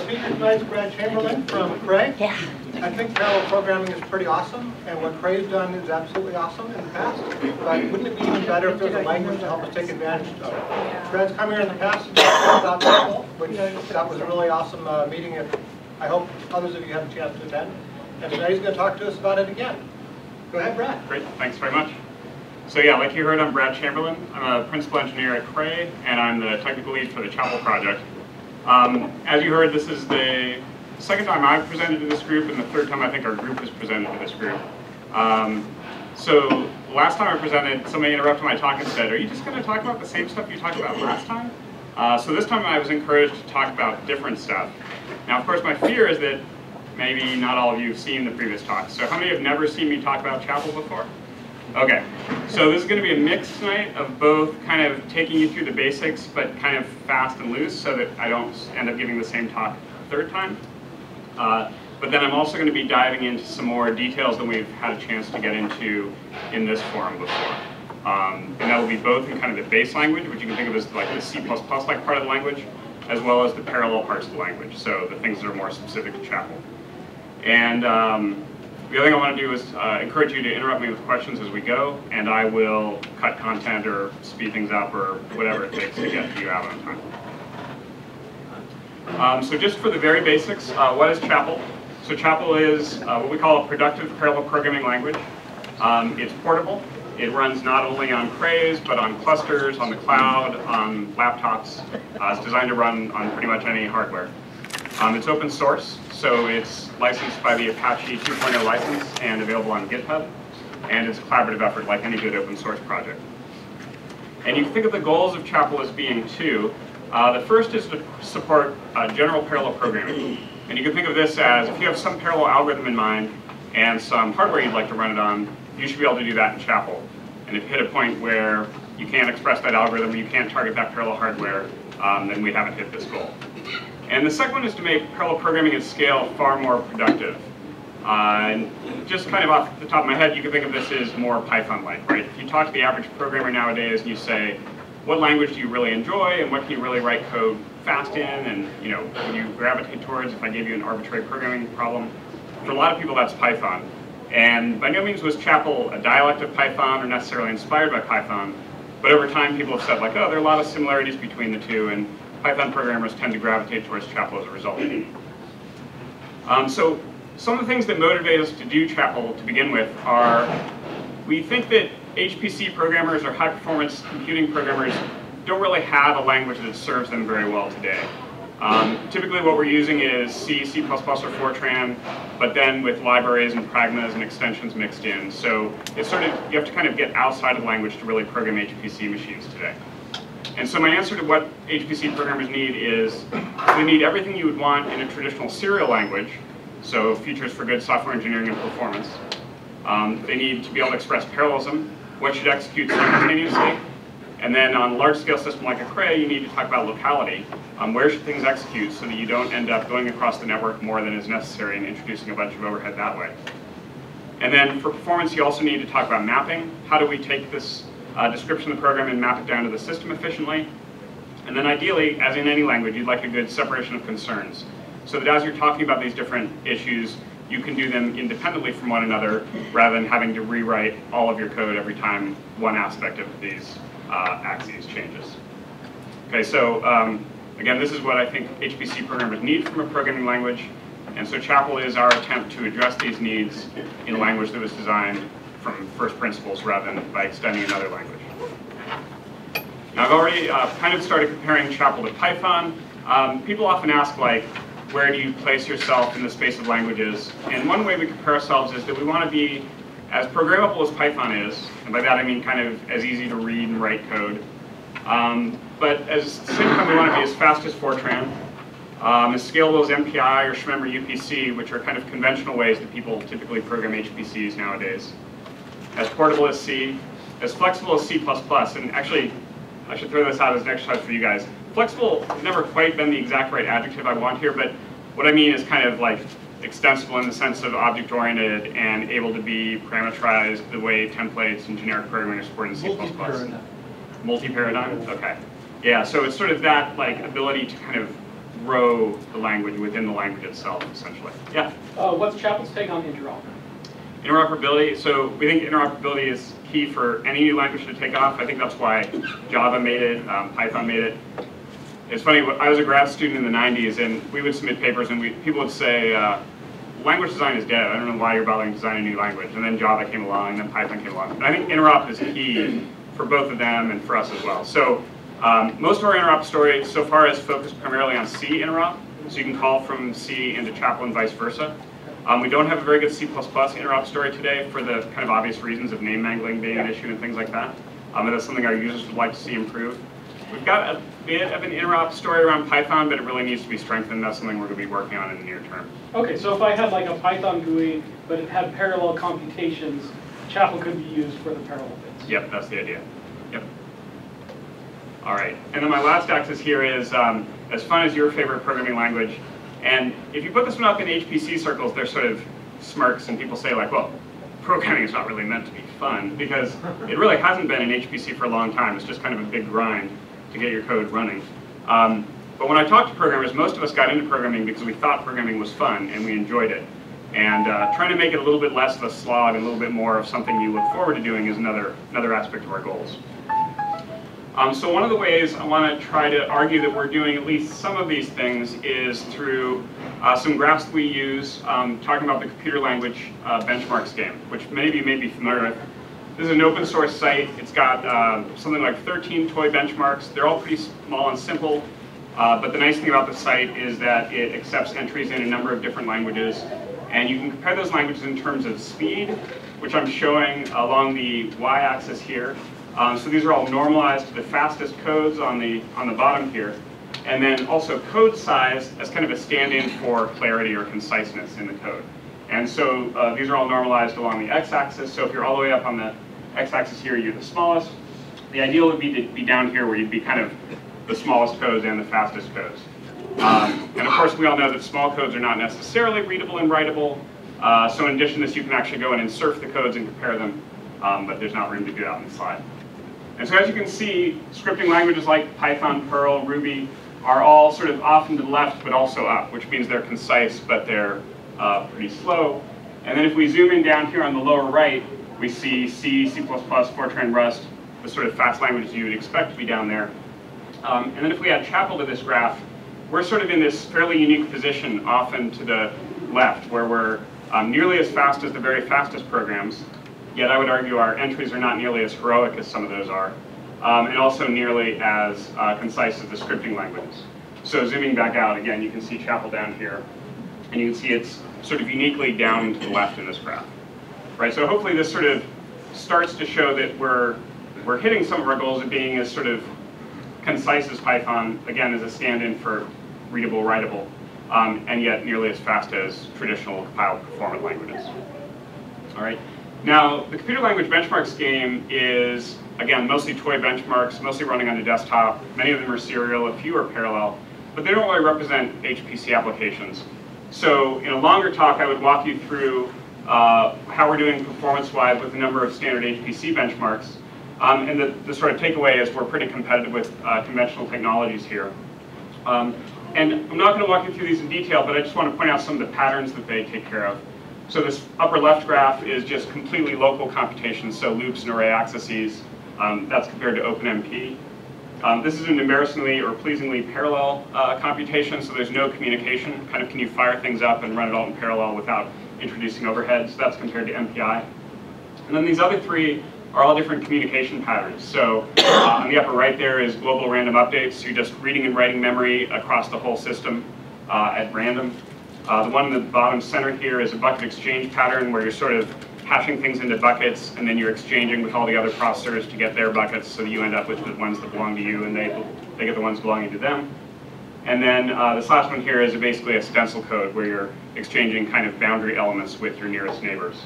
speaker tonight's Brad Chamberlain from Cray. Yeah. I think parallel programming is pretty awesome, and what Cray's done is absolutely awesome in the past. But wouldn't it be even better if there's a language to help us take advantage of it? Brad's come here in the past to talk about Chapel, which that was a really awesome meeting, and I hope others of you had a chance to attend. And today he's going to talk to us about it again. Go ahead, Brad. Great, thanks very much. So yeah, like you heard, I'm Brad Chamberlain. I'm a principal engineer at Cray, and I'm the technical lead for the Chapel project. As you heard, this is the second time I've presented to this group, and the third time I think our group has presented to this group. So last time I presented, somebody interrupted my talk and said, "Are you just going to talk about the same stuff you talked about last time?" So this time I was encouraged to talk about different stuff. Now, of course, my fear is that maybe not all of you have seen the previous talk. So how many have never seen me talk about Chapel before? Okay, so this is going to be a mix tonight of both kind of taking you through the basics, but kind of fast and loose so that I don't end up giving the same talk a third time. But then I'm also going to be diving into some more details than we've had a chance to get into in this forum before. And that will be both in kind of the base language, which you can think of as like the C++-like part of the language, as well as the parallel parts of the language, so the things that are more specific to Chapel. And the other thing I want to do is encourage you to interrupt me with questions as we go, and I will cut content or speed things up or whatever it takes to get you out on time. So just for the very basics, what is Chapel? So Chapel is what we call a productive parallel programming language. It's portable. It runs not only on Crays, but on clusters, on the cloud, on laptops. It's designed to run on pretty much any hardware. It's open source, so it's licensed by the Apache 2.0 license and available on GitHub. And it's a collaborative effort like any good open source project. And you can think of the goals of Chapel as being two. The first is to support general parallel programming. And you can think of this as if you have some parallel algorithm in mind and some hardware you'd like to run it on, you should be able to do that in Chapel. And if you hit a point where you can't express that algorithm, you can't target that parallel hardware, then we haven't hit this goal. And the second one is to make parallel programming at scale far more productive. And just kind of off the top of my head, you can think of this as more Python-like, right? If you talk to the average programmer nowadays and you say, what language do you really enjoy and what can you really write code fast in, and what do you gravitate towards if I gave you an arbitrary programming problem? For a lot of people, that's Python. And by no means was Chapel a dialect of Python or necessarily inspired by Python, but over time people have said like, oh, there are a lot of similarities between the two, and Python programmers tend to gravitate towards Chapel as a result. So some of the things that motivate us to do Chapel to begin with are, we think that HPC programmers or high-performance computing programmers don't really have a language that serves them very well today. Typically what we're using is C, C++, or Fortran, but then with libraries and pragmas and extensions mixed in. So it's sort of, you have to kind of get outside of the language to really program HPC machines today. And so my answer to what HPC programmers need is, they need everything you would want in a traditional serial language, so features for good software engineering and performance. They need to be able to express parallelism, what should execute simultaneously. And then on a large-scale system like a Cray, you need to talk about locality. Where should things execute so that you don't end up going across the network more than is necessary and introducing a bunch of overhead that way. And then for performance, you also need to talk about mapping. How do we take this description of the program and map it down to the system efficiently? And then ideally, as in any language, you'd like a good separation of concerns, so that as you're talking about these different issues, you can do them independently from one another rather than having to rewrite all of your code every time one aspect of these axes changes. Okay, so again, this is what I think HPC programmers need from a programming language. And so Chapel is our attempt to address these needs in a language that was designed from first principles rather than by extending another language. Now I've already kind of started comparing Chapel to Python. People often ask, like, where do you place yourself in the space of languages? And one way we compare ourselves is that we want to be as programmable as Python is, and by that I mean kind of as easy to read and write code. But at the same time we want to be as fast as Fortran, as scalable as MPI or SHMEM or UPC, which are kind of conventional ways that people typically program HPCs nowadays. As portable as C, as flexible as C++, and actually I should throw this out as an exercise for you guys. Flexible has never quite been the exact right adjective I want here, but what I mean is kind of like extensible in the sense of object-oriented and able to be parameterized the way templates and generic programming are supported in C++. Multi-paradigm? Okay. Yeah, so it's sort of that like ability to kind of grow the language within the language itself, essentially. Yeah? What's Chapel's take on interop? Interoperability, so we think interoperability is key for any new language to take off. I think that's why Java made it, Python made it. It's funny, I was a grad student in the 90s, and we would submit papers, and people would say, language design is dead. I don't know why you're bothering to design a new language. And then Java came along, and then Python came along. But I think interop is key for both of them and for us as well. So most of our interop story so far is focused primarily on C interop. So you can call from C into Chapel and vice versa. We don't have a very good C++ interop story today for the kind of obvious reasons of name mangling being an issue and things like that. And that's something our users would like to see improve. We've got a bit of an interop story around Python, but it really needs to be strengthened. That's something we're going to be working on in the near term. Okay, so if I had like a Python GUI, but it had parallel computations, Chapel could be used for the parallel bits. Yep, that's the idea. Yep. All right, and then my last axis here is as fun as your favorite programming language. And if you put this one up in HPC circles, there's sort of smirks, and people say like, well, programming is not really meant to be fun, because it really hasn't been in HPC for a long time. It's just kind of a big grind to get your code running. But when I talk to programmers, most of us got into programming because we thought programming was fun and we enjoyed it. And trying to make it a little bit less of a slog and a little bit more of something you look forward to doing is another aspect of our goals. So one of the ways I want to try to argue that we're doing at least some of these things is through some graphs that we use, talking about the computer language benchmarks game, which many of you may be familiar with. This is an open source site. It's got something like 13 toy benchmarks. They're all pretty small and simple, but the nice thing about the site is that it accepts entries in a number of different languages, and you can compare those languages in terms of speed, which I'm showing along the y-axis here. So these are all normalized to the fastest codes on the bottom here, and then also code size as kind of a stand-in for clarity or conciseness in the code. And so these are all normalized along the x-axis. So if you're all the way up on the x-axis here, you're the smallest. The ideal would be to be down here where you'd be kind of the smallest codes and the fastest codes. And of course, we all know that small codes are not necessarily readable and writable. So in addition to this, you can actually go in and surf the codes and compare them, but there's not room to do that on the slide. And so as you can see, scripting languages like Python, Perl, Ruby are all sort of off and to the left, but also up, which means they're concise, but they're pretty slow. And then if we zoom in down here on the lower right, we see C, C++, Fortran, Rust, the sort of fast languages you would expect to be down there. And then if we add Chapel to this graph, we're sort of in this fairly unique position often to the left, where we're nearly as fast as the very fastest programs, yet I would argue our entries are not nearly as heroic as some of those are, and also nearly as concise as the scripting languages. So zooming back out, again, you can see Chapel down here, and you can see it's sort of uniquely down to the left in this graph. Right, so hopefully this sort of starts to show that we're hitting some of our goals of being as sort of concise as Python, again, as a stand-in for readable, writable, and yet nearly as fast as traditional compiled performant languages. All right. Now, the computer language benchmarks game is, again, mostly toy benchmarks, mostly running on the desktop. Many of them are serial, a few are parallel, but they don't really represent HPC applications. So in a longer talk, I would walk you through how we're doing performance-wise with a number of standard HPC benchmarks. And the sort of takeaway is we're pretty competitive with conventional technologies here. And I'm not going to walk you through these in detail, but I just want to point out some of the patterns that they take care of. So this upper left graph is just completely local computation, so loops and array accesses. That's compared to OpenMP. This is an embarrassingly or pleasingly parallel computation, so there's no communication. Kind of can you fire things up and run it all in parallel without introducing overheads? That's compared to MPI. And then these other three are all different communication patterns. So on the upper right there is global random updates. So you're just reading and writing memory across the whole system at random. The one in the bottom center here is a bucket exchange pattern where you're sort of hashing things into buckets and then you're exchanging with all the other processors to get their buckets so that you end up with the ones that belong to you and they get the ones belonging to them. And then this last one here is basically a stencil code where you're exchanging kind of boundary elements with your nearest neighbors.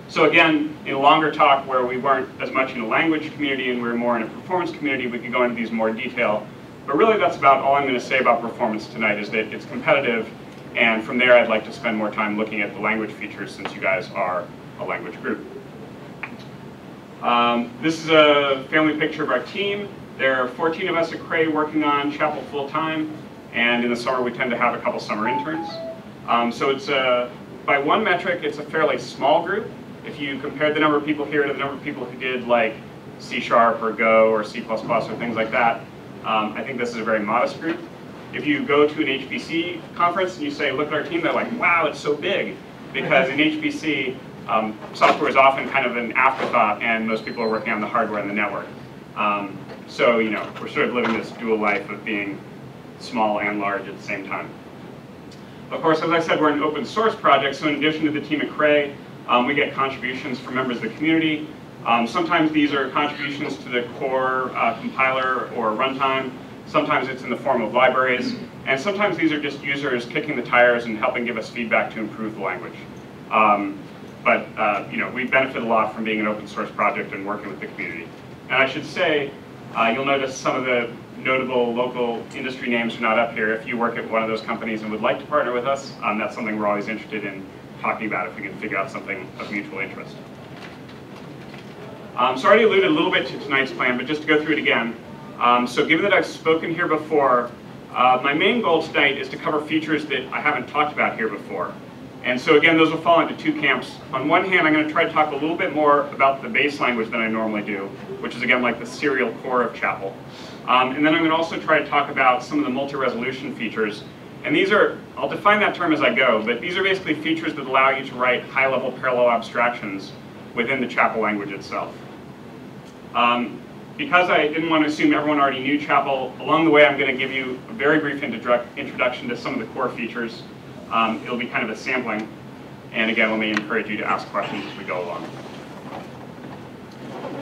So again, in a longer talk where we weren't as much in a language community and we were more in a performance community, we could go into these in more detail. But really that's about all I'm going to say about performance tonight, is that it's competitive, and from there I'd like to spend more time looking at the language features since you guys are a language group. This is a family picture of our team. There are 14 of us at Cray working on Chapel full-time. and in the summer we tend to have a couple summer interns. So it's by one metric, it's a fairly small group. If you compare the number of people here to the number of people who did like C# or Go or C++ or things like that, I think this is a very modest group. If you go to an HPC conference and you say, look at our team, they're like, wow, it's so big. Because in HPC, software is often kind of an afterthought, and most people are working on the hardware and the network. So, you know, we're sort of living this dual life of being small and large at the same time. Of course, as I said, we're an open source project, so in addition to the team at Cray, we get contributions from members of the community. Sometimes these are contributions to the core compiler or runtime. Sometimes it's in the form of libraries. And sometimes these are just users kicking the tires and helping give us feedback to improve the language. You know, we benefit a lot from being an open source project and working with the community. And I should say, you'll notice some of the notable local industry names are not up here. If you work at one of those companies and would like to partner with us, that's something we're always interested in talking about if we can figure out something of mutual interest. So I already alluded a little bit to tonight's plan, but just to go through it again. So given that I've spoken here before, my main goal tonight is to cover features that I haven't talked about here before. And so again, those will fall into two camps. On one hand, I'm going to try to talk a little bit more about the base language than I normally do, which is again like the serial core of Chapel. And then I'm going to also try to talk about some of the multi-resolution features. And these are, I'll define that term as I go, but these are basically features that allow you to write high-level parallel abstractions within the Chapel language itself. Because I didn't want to assume everyone already knew Chapel, along the way I'm going to give you a very brief introduction to some of the core features. It'll be kind of a sampling. And again, let me encourage you to ask questions as we go along.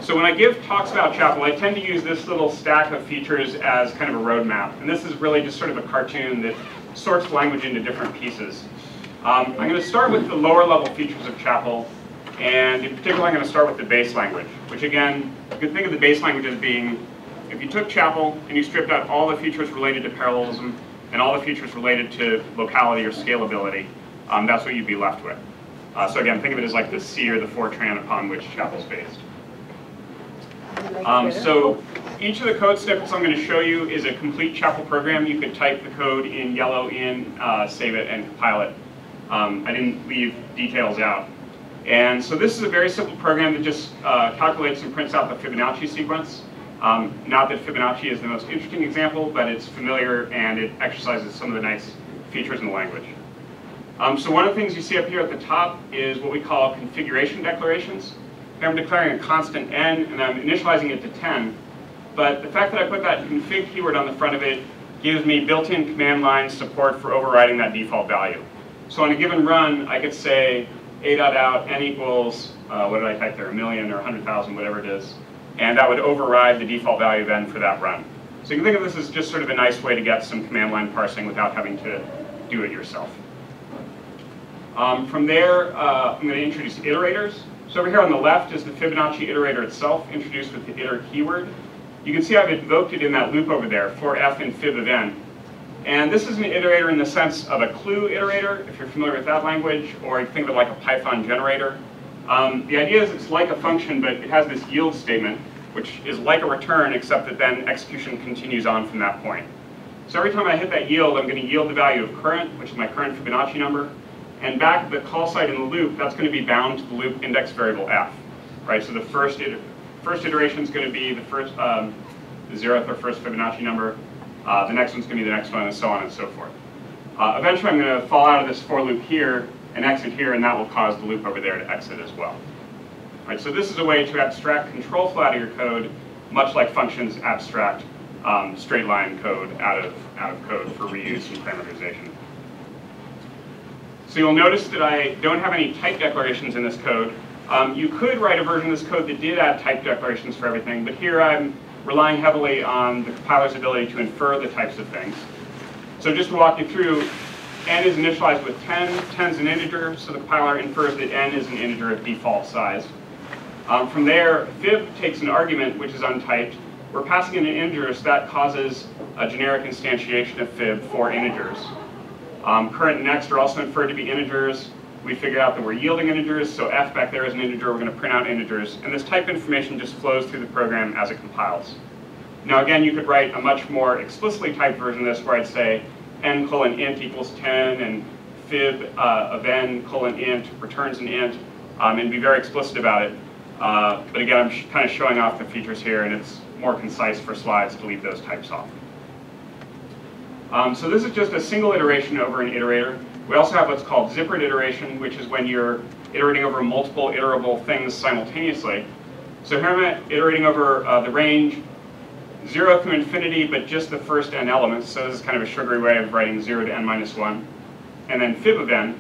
So when I give talks about Chapel, I tend to use this little stack of features as kind of a roadmap. And this is really just sort of a cartoon that sorts language into different pieces. I'm going to start with the lower level features of Chapel. And in particular, I'm going to start with the base language, which again, you can think of the base language as being, if you took Chapel and you stripped out all the features related to parallelism and all the features related to locality or scalability, that's what you'd be left with. So again, think of it as like the C or the Fortran upon which Chapel's based. So each of the code snippets I'm going to show you is a complete Chapel program. You could type the code in yellow in, save it, and compile it. I didn't leave details out. And so this is a very simple program that just calculates and prints out the Fibonacci sequence. Not that Fibonacci is the most interesting example, but it's familiar and it exercises some of the nice features in the language. So one of the things you see up here at the top is what we call configuration declarations. I'm declaring a constant n and I'm initializing it to 10. But the fact that I put that config keyword on the front of it gives me built-in command line support for overriding that default value. So on a given run, I could say a.out n equals, what did I type there, 1,000,000 or 100,000, whatever it is. And that would override the default value of n for that run. So you can think of this as just sort of a nice way to get some command line parsing without having to do it yourself. From there, I'm going to introduce iterators. So over here on the left is the Fibonacci iterator itself, introduced with the iter keyword. You can see I've invoked it in that loop over there, for f in fib of n. And this is an iterator in the sense of a clue iterator, if you're familiar with that language, or you think of it like a Python generator. The idea is it's like a function, but it has this yield statement, which is like a return, except that then execution continues on from that point. So every time I hit that yield, I'm going to yield the value of current, which is my current Fibonacci number. And back at the call site in the loop, that's going to be bound to the loop index variable f. Right? So the first iteration is going to be the 0th or first Fibonacci number. The next one's going to be the next one, and so on and so forth. Eventually, I'm going to fall out of this for loop here and exit here, and that will cause the loop over there to exit as well. Right, so this is a way to abstract control flow out of your code, much like functions abstract straight line code out of code for reuse and parameterization. So you'll notice that I don't have any type declarations in this code. You could write a version of this code that did add type declarations for everything, but here I'm relying heavily on the compiler's ability to infer the types of things. So just to walk you through, n is initialized with 10. 10 is an integer, so the compiler infers that n is an integer of default size. From there, fib takes an argument which is untyped. We're passing in an integer, so that causes a generic instantiation of fib for integers. Current and next are also inferred to be integers. We figured out that we're yielding integers, so f back there is an integer. We're going to print out integers. And this type information just flows through the program as it compiles. Now again, you could write a much more explicitly typed version of this where I'd say n:"int equals 10, and fib of n:"int returns an int, and be very explicit about it. But again, I'm kind of showing off the features here, and it's more concise for slides to leave those types off. So this is just a single iteration over an iterator. We also have what's called zippered iteration, which is when you're iterating over multiple iterable things simultaneously. So here I'm iterating over the range 0 through infinity, but just the first n elements. So this is kind of a sugary way of writing 0 to n minus 1. And then fib of n.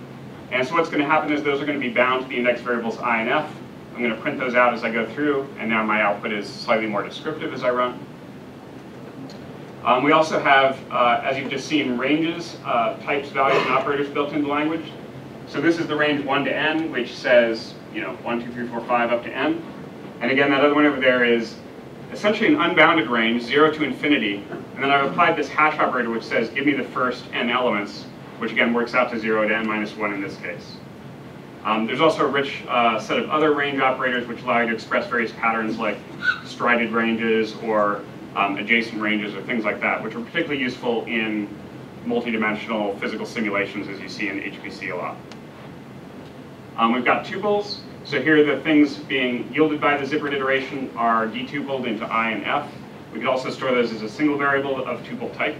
And so what's going to happen is those are going to be bound to the index variables I and f. I'm going to print those out as I go through, and now my output is slightly more descriptive as I run. We also have, as you've just seen, ranges, types, values, and operators built into the language. So this is the range 1 to n, which says, 1, 2, 3, 4, 5 up to n. And again, that other one over there is essentially an unbounded range, 0 to infinity. And then I've applied this hash operator, which says, give me the first n elements, which again works out to 0 to n minus 1 in this case. There's also a rich set of other range operators which allow you to express various patterns like strided ranges or adjacent ranges or things like that, which are particularly useful in multi-dimensional physical simulations, as you see in HPC a lot. We've got tuples. So here the things being yielded by the zippered iteration are detupled into I and f. We could also store those as a single variable of tuple type.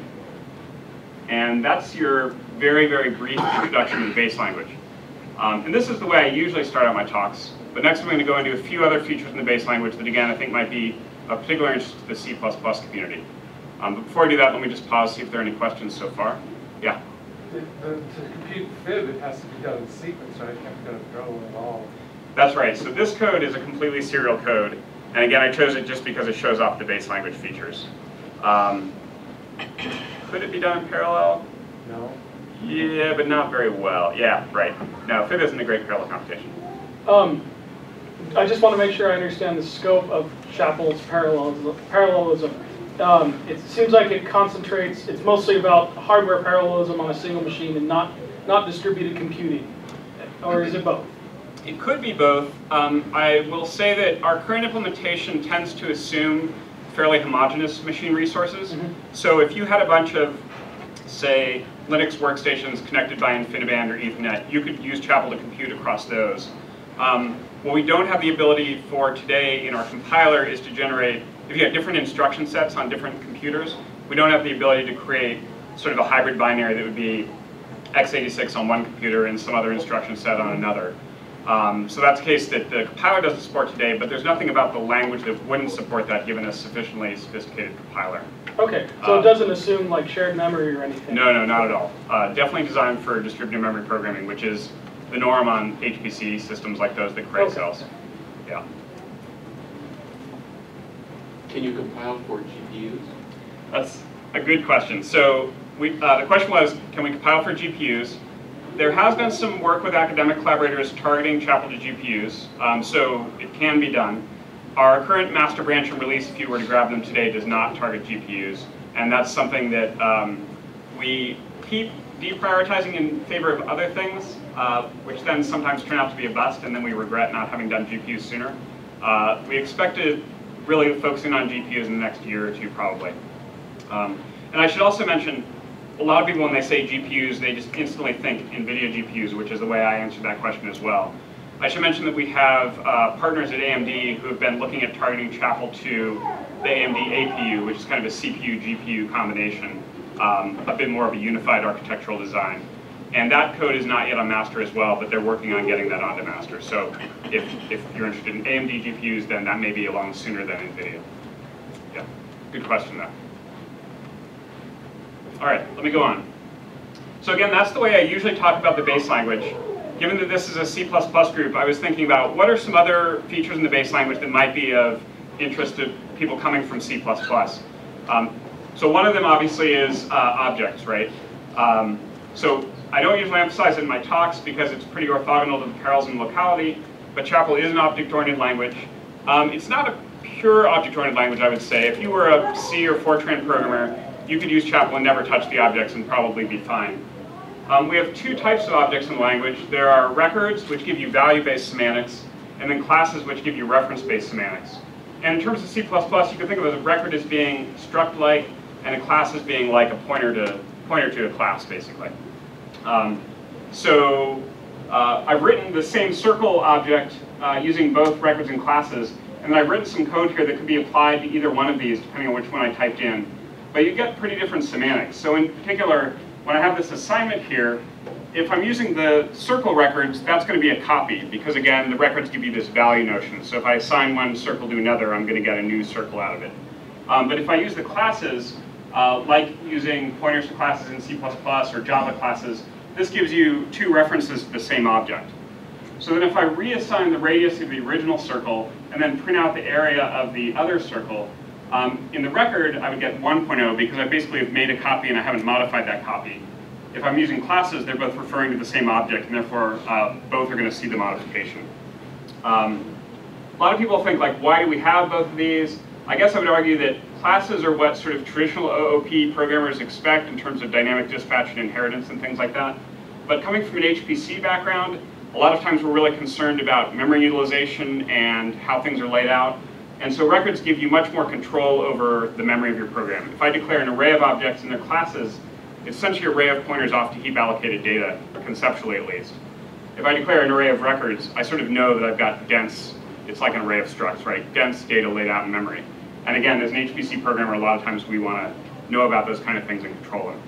And that's your very, very brief introduction to the base language. And this is the way I usually start out my talks. But next I'm going to go into a few other features in the base language that, again, I think might be of particular interest to the C++ community. But before I do that, let me just pause, see if there are any questions so far. Yeah? To compute fib, it has to be done in sequence, right? You can't go to throw at all. That's right. So this code is a completely serial code. And again, I chose it just because it shows off the base language features. Could it be done in parallel? No. Yeah, but not very well. Yeah, right. No, fib isn't a great parallel computation. I just want to make sure I understand the scope of Chapel's parallelism. It seems like it concentrates, it's mostly about hardware parallelism on a single machine and not distributed computing. Or is it both? It could be both. I will say that our current implementation tends to assume fairly homogeneous machine resources. Mm-hmm. So if you had a bunch of, say, Linux workstations connected by InfiniBand or Ethernet, you could use Chapel to compute across those. What we don't have the ability for today in our compiler is to generate, if you have different instruction sets on different computers, we don't have the ability to create sort of a hybrid binary that would be x86 on one computer and some other instruction set on another. So that's a case that the compiler doesn't support today, but there's nothing about the language that wouldn't support that given a sufficiently sophisticated compiler. Okay, so it doesn't assume like shared memory or anything? No, no, not at all. Definitely designed for distributed memory programming, which is the norm on HPC systems like those that Craig sells. Yeah. Can you compile for GPUs? That's a good question. So the question was, can we compile for GPUs? There has been some work with academic collaborators targeting Chapel to GPUs, so it can be done. Our current master branch and release, if you were to grab them today, does not target GPUs, and that's something that we keep deprioritizing in favor of other things, which then sometimes turn out to be a bust, and then we regret not having done GPUs sooner. We expect to really focus in on GPUs in the next year or two, probably. And I should also mention, a lot of people, when they say GPUs, they just instantly think NVIDIA GPUs, which is the way I answered that question as well. I should mention that we have partners at AMD who have been looking at targeting Chapel to the AMD APU, which is kind of a CPU-GPU combination, a bit more of a unified architectural design. And that code is not yet on master as well, but they're working on getting that onto master. So if you're interested in AMD GPUs, then that may be along sooner than NVIDIA. Yeah, good question though. All right, let me go on. So again, that's the way I usually talk about the base language. Given that this is a C++ group, I was thinking about what are some other features in the base language that might be of interest to people coming from C++. So one of them obviously is objects, right? So I don't usually emphasize it in my talks because it's pretty orthogonal to the parallelism locality, but Chapel is an object-oriented language. It's not a pure object-oriented language, I would say. If you were a C or Fortran programmer, you could use Chapel and never touch the objects and probably be fine. We have two types of objects in the language. There are records, which give you value-based semantics, and then classes, which give you reference-based semantics. And in terms of C++, you can think of a record as being struct-like, and a class as being like a pointer to pointer to a class, basically. I've written the same circle object using both records and classes, and then I've written some code here that could be applied to either one of these, depending on which one I typed in. But you get pretty different semantics. So in particular, when I have this assignment here, if I'm using the circle records, that's going to be a copy, because again, the records give you this value notion. So if I assign one circle to another, I'm going to get a new circle out of it. But if I use the classes, like using pointers to classes in C++ or Java classes, this gives you two references to the same object. So then if I reassign the radius of the original circle and then print out the area of the other circle, in the record I would get 1.0 because I basically have made a copy and I haven't modified that copy. If I'm using classes, they're both referring to the same object, and therefore both are going to see the modification. A lot of people think, like, why do we have both of these? I guess I would argue that classes are what sort of traditional OOP programmers expect in terms of dynamic dispatch and inheritance and things like that. But coming from an HPC background, a lot of times we're really concerned about memory utilization and how things are laid out. And so records give you much more control over the memory of your program. If I declare an array of objects in their classes, it's essentially an array of pointers off to heap allocated data, conceptually at least. If I declare an array of records, I sort of know that I've got dense, it's like an array of structs, right? Dense data laid out in memory. And again, as an HPC programmer, a lot of times we want to know about those kind of things and control them.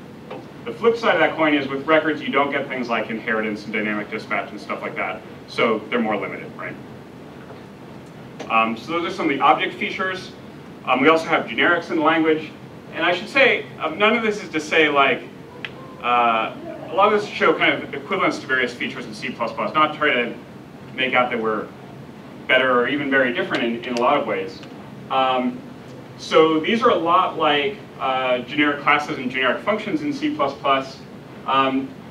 The flip side of that coin is with records, you don't get things like inheritance and dynamic dispatch and stuff like that. So they're more limited, right? So those are some of the object features. We also have generics in the language. And I should say, none of this is to say, like, a lot of this show kind of equivalence to various features in C++, not try to make out that we're better or even very different in a lot of ways. So these are a lot like generic classes and generic functions in C++.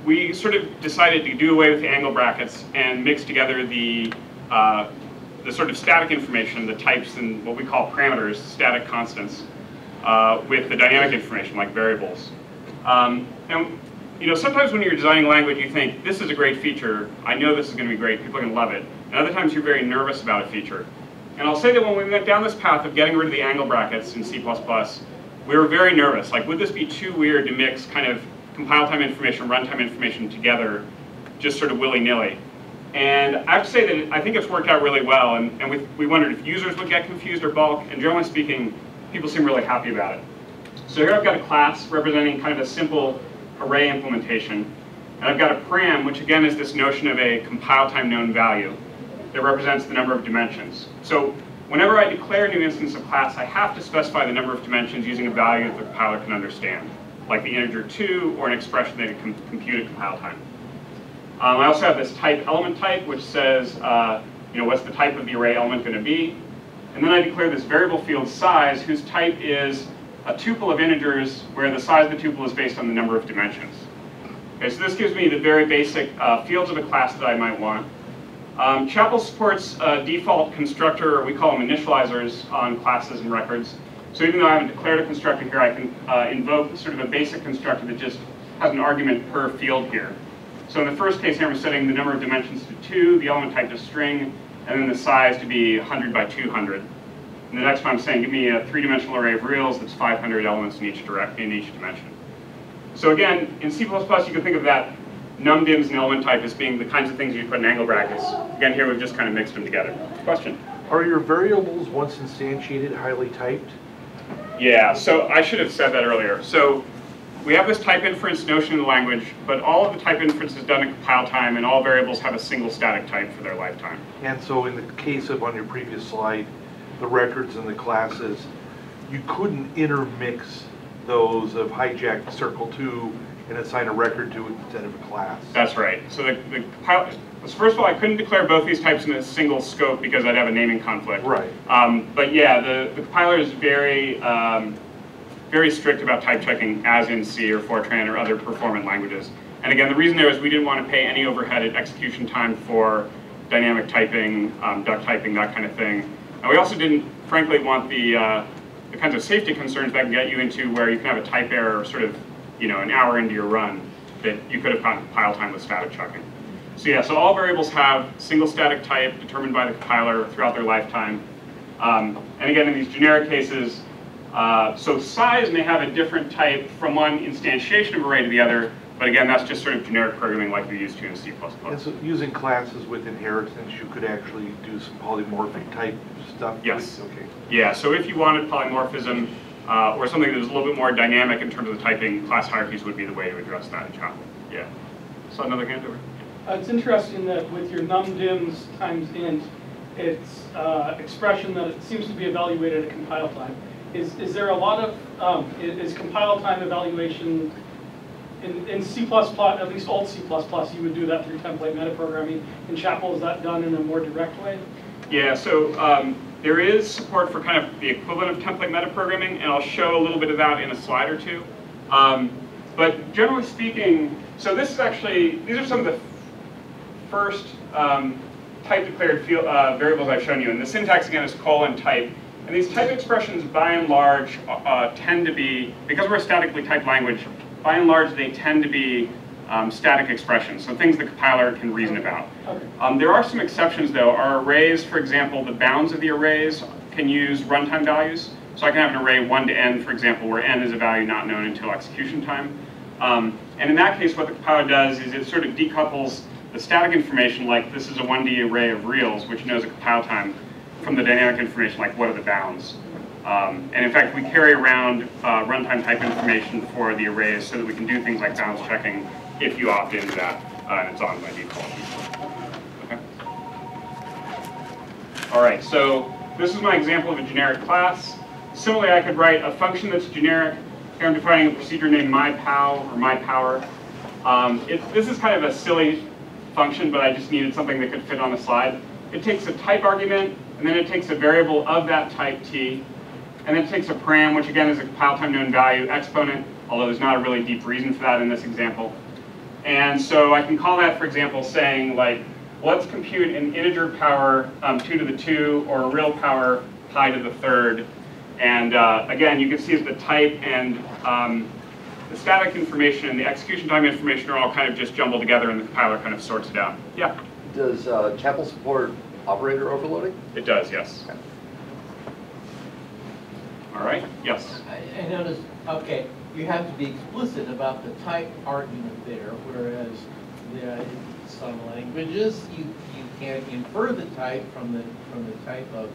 We sort of decided to do away with the angle brackets and mix together the sort of static information, the types and what we call parameters, static constants, with the dynamic information like variables. And you know, sometimes when you're designing language, you think, this is a great feature, I know this is going to be great, people are going to love it. And other times you're very nervous about a feature. And I'll say that when we went down this path of getting rid of the angle brackets in C++, we were very nervous. Like, would this be too weird to mix kind of compile time information, runtime information together, just sort of willy-nilly? And I have to say that I think it's worked out really well, and we wondered if users would get confused or balk, and generally speaking, people seem really happy about it. So here I've got a class representing kind of a simple array implementation, and I've got a param, which again is this notion of a compile time known value that represents the number of dimensions. So whenever I declare a new instance of class, I have to specify the number of dimensions using a value that the compiler can understand, like the integer 2 or an expression that it can compute at compile time. I also have this type element type, which says, you know, what's the type of the array element going to be? And then I declare this variable field size, whose type is a tuple of integers, where the size of the tuple is based on the number of dimensions. Okay, so this gives me the very basic fields of a class that I might want. Chapel supports default constructor, or we call them initializers, on classes and records. So even though I haven't declared a constructor here, I can invoke sort of a basic constructor that just has an argument per field here. So in the first case here, I'm setting the number of dimensions to 2, the element type to string, and then the size to be 100 by 200. And the next one I'm saying, give me a 3-dimensional array of reals that's 500 elements in each dimension. So again, in C++, you can think of that numdims and element type as being the kinds of things you put in angle brackets. Again, here we've just kind of mixed them together. Question? Are your variables, once instantiated, highly typed? Yeah, so I should have said that earlier. So we have this type inference notion in the language, but all of the type inference is done in compile time, and all variables have a single static type for their lifetime. And so in the case of, on your previous slide, the records and the classes, you couldn't intermix those of hijack circle 2 and assign a record to it instead of a class. That's right. So first of all, I couldn't declare both these types in a single scope because I'd have a naming conflict. Right. But yeah, the compiler is very, very strict about type checking, as in C or Fortran or other performant languages. And again, the reason there is we didn't want to pay any overhead at execution time for dynamic typing, duck typing, that kind of thing. And we also didn't, frankly, want the kinds of safety concerns that can get you into where you can have a type error sort of, you know, an hour into your run that you could have gotten compile time with static checking. So yeah, so all variables have single static type determined by the compiler throughout their lifetime. And again, in these generic cases, So size may have a different type from one instantiation of array to the other, but again, that's just sort of generic programming like you're used to in C++. And so using classes with inheritance, you could actually do some polymorphic type stuff? Yes. Okay. Yeah, so if you wanted polymorphism or something that was a little bit more dynamic in terms of the typing, class hierarchies would be the way to address that in Chapel. Yeah. Saw another hand over. It's interesting that with your numdims times int, it's expression that it seems to be evaluated at compile time. Is there a lot of, is compile time evaluation in C++, at least old C++, you would do that through template metaprogramming. In Chapel, is that done in a more direct way? Yeah, so there is support for kind of the equivalent of template metaprogramming, and I'll show a little bit of that in a slide or two. But generally speaking, so this is actually, these are some of the first type declared variables I've shown you, and the syntax again is colon type. And these type expressions, by and large, tend to be, because we're a statically typed language, by and large, they tend to be static expressions, so things the compiler can reason about. Okay. There are some exceptions, though. Our arrays, for example, the bounds of the arrays can use runtime values. So I can have an array 1 to n, for example, where n is a value not known until execution time. And in that case, what the compiler does is it sort of decouples the static information, like this is a 1D array of reals, which knows a compile time, from the dynamic information, like what are the bounds. And in fact, we carry around runtime type information for the arrays so that we can do things like bounds checking if you opt into that, and it's on by default. Okay. All right, so this is my example of a generic class. Similarly, I could write a function that's generic. Here I'm defining a procedure named myPow or myPower. This is kind of a silly function, but I just needed something that could fit on the slide. It takes a type argument, and then it takes a variable of that type t, and then it takes a param, which again is a compile time known value exponent, although there's not a really deep reason for that in this example. And so I can call that, for example, saying like, let's compute an integer power 2 to the 2, or a real power pi to the 3rd. And again, you can see that the type and the static information and the execution time information are all kind of just jumbled together, and the compiler kind of sorts it out. Yeah? Does Chapel support operator overloading? It does, yes. Okay. All right, yes. I noticed, okay, you have to be explicit about the type argument there, whereas in some languages you can infer the type from the type of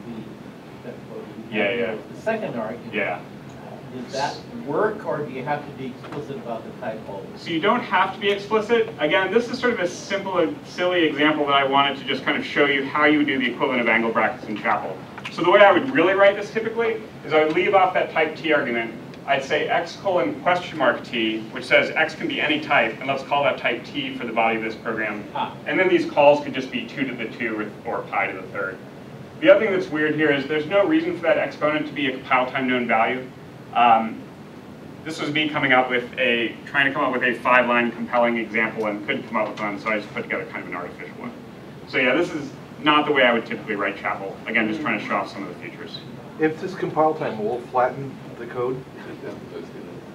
the second argument. Yeah. Does that work, or do you have to be explicit about the type always? So you don't have to be explicit. Again, this is sort of a simple, silly example that I wanted to just kind of show you how you would do the equivalent of angle brackets in Chapel. So the way I would really write this typically is I would leave off that type t argument. I'd say x colon question mark t, which says x can be any type, and let's call that type t for the body of this program. And then these calls could just be 2 to the 2 or pi to the 3rd. The other thing that's weird here is there's no reason for that exponent to be a compile time known value. This was me coming up with trying to come up with a 5-line compelling example and couldn't come up with one, so I just put together kind of an artificial one. So yeah, this is not the way I would typically write Chapel. Again, just trying to show off some of the features. If this compile time will flatten the code?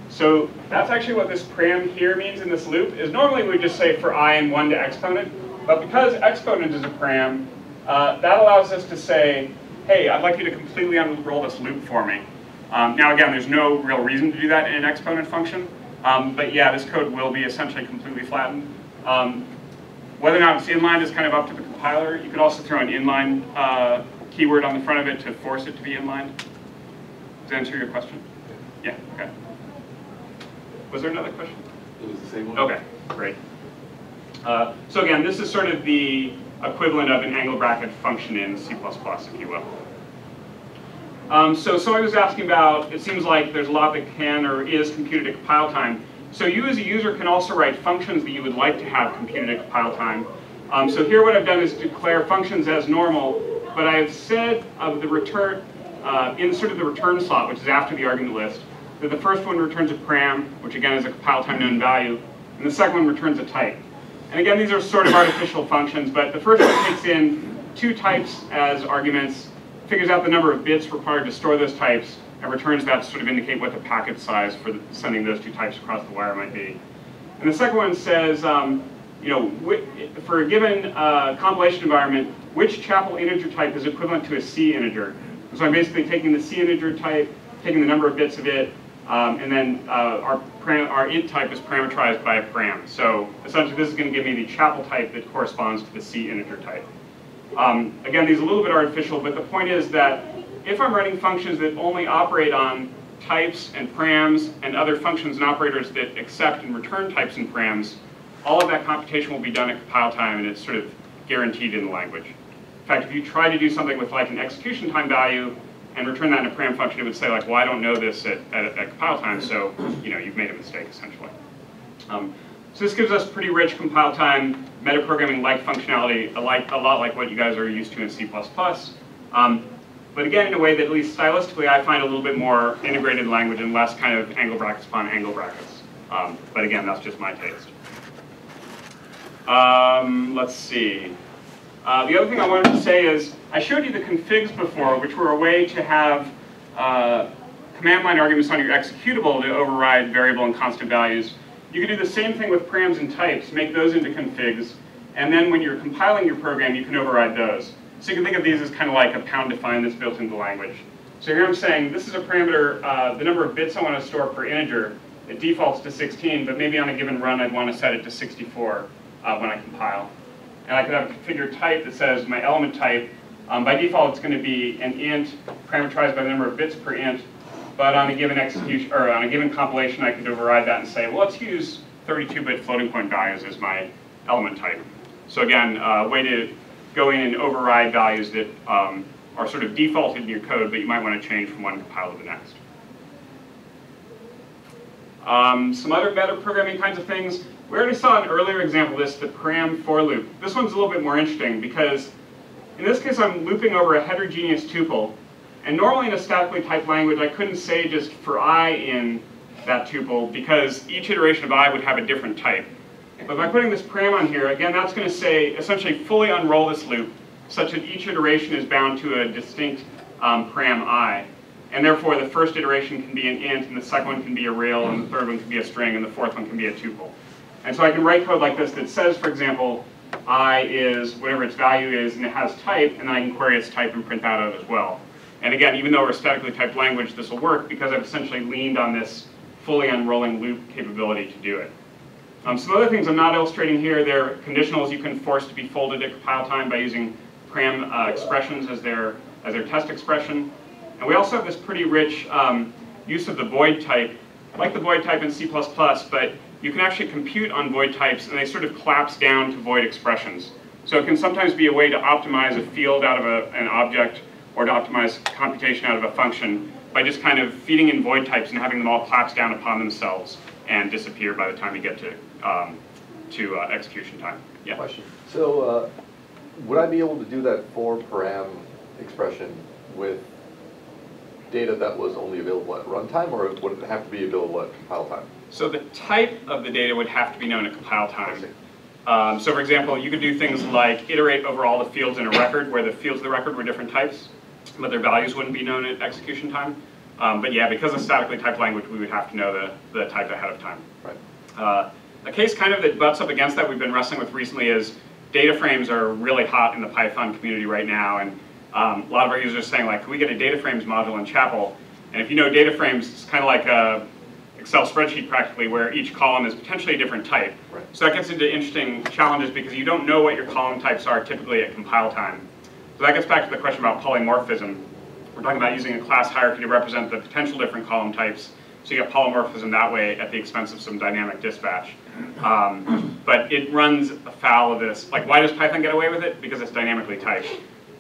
So that's actually what this param here means in this loop, is normally we would just say for I and 1 to exponent, but because exponent is a param, that allows us to say, hey, I'd like you to completely unroll this loop for me. Now again, there's no real reason to do that in an exponent function, but yeah, this code will be essentially completely flattened. Whether or not it's inlined is kind of up to the compiler. You could also throw an inline keyword on the front of it to force it to be inlined. Does that answer your question? Yeah, okay. Was there another question? It was the same one. Okay, great. So again, this is sort of the equivalent of an angle bracket function in C++, if you will. So somebody was asking about, it seems like there's a lot that can or is computed at compile time. So you as a user can also write functions that you would like to have computed at compile time. So here what I've done is declare functions as normal, but I've said of the return, in sort of the return slot, which is after the argument list, that the first one returns a param, which again is a compile time known value, and the second one returns a type. And again, these are sort of artificial functions, but the first one takes in 2 types as arguments, figures out the number of bits required to store those types, and returns that to sort of indicate what the packet size for sending those 2 types across the wire might be. And the second one says, for a given compilation environment, which Chapel integer type is equivalent to a C integer? So I'm basically taking the C integer type, taking the number of bits of it, and then our int type is parameterized by a param. So essentially this is going to give me the chapel type that corresponds to the C integer type. Again, these are a little bit artificial, but the point is that if I'm writing functions that only operate on types and params and other functions and operators that accept and return types and params, all of that computation will be done at compile time, and it's sort of guaranteed in the language. In fact, if you try to do something with like an execution time value and return that in a param function, it would say like, well, I don't know this at compile time, so you've made a mistake essentially. So this gives us pretty rich compile time metaprogramming-like functionality, a lot like what you guys are used to in C++. But again, in a way that at least stylistically I find a little bit more integrated language and less kind of angle brackets upon angle brackets. But again, that's just my taste. Let's see. The other thing I wanted to say is, I showed you the configs before, which were a way to have command line arguments on your executable to override variable and constant values. You can do the same thing with params and types, make those into configs, and then when you're compiling your program, you can override those. So you can think of these as kind of like a pound define that's built into the language. So here I'm saying, this is a parameter, the number of bits I want to store per integer. It defaults to 16, but maybe on a given run I'd want to set it to 64 when I compile. And I could have a configured type that says my element type, by default it's going to be an int parameterized by the number of bits per int, but on a given execution, or on a given compilation I could override that and say, well, let's use 32-bit floating point values as my element type. So again, a way to go in and override values that are sort of defaulted in your code, but you might want to change from one compile to the next. Some other metaprogramming kinds of things. We already saw an earlier example of this, the param for loop. This one's a little bit more interesting because in this case I'm looping over a heterogeneous tuple. And normally in a statically typed language I couldn't say just for I in that tuple because each iteration of I would have a different type. But by putting this param on here, again, that's going to say essentially fully unroll this loop such that each iteration is bound to a distinct param I. And therefore the first iteration can be an int, and the second one can be a real, and the third one can be a string, and the fourth one can be a tuple. And so I can write code like this that says, for example, I is whatever its value is, and it has type, and then I can query its type and print that out as well. And again, even though we're a statically typed language, this will work because I've essentially leaned on this fully unrolling loop capability to do it. Some other things I'm not illustrating here, they're conditionals you can force to be folded at compile time by using param expressions as their test expression. And we also have this pretty rich use of the void type, like the void type in C++, but you can actually compute on void types, and they sort of collapse down to void expressions. So it can sometimes be a way to optimize a field out of an object, or to optimize computation out of a function by just kind of feeding in void types and having them all collapse down upon themselves and disappear by the time you get to execution time. Yeah. Question. So would I be able to do that for param expression with data that was only available at runtime, or would it have to be available at compile time? So the type of the data would have to be known at compile time. So for example, you could do things like iterate over all the fields in a record where the fields of the record were different types, but their values wouldn't be known at execution time. But yeah, because of statically typed language, we would have to know the type ahead of time. Right. A case kind of that butts up against that we've been wrestling with recently is data frames are really hot in the Python community right now, and a lot of our users are saying like, can we get a data frames module in Chapel? And if you know data frames, it's kind of like a Excel spreadsheet practically, where each column is potentially a different type. Right. So that gets into interesting challenges because you don't know what your column types are typically at compile time. So that gets back to the question about polymorphism. We're talking about using a class hierarchy to represent the potential different column types. So you get polymorphism that way at the expense of some dynamic dispatch. But it runs afoul of this. Like, why does Python get away with it? Because it's dynamically typed.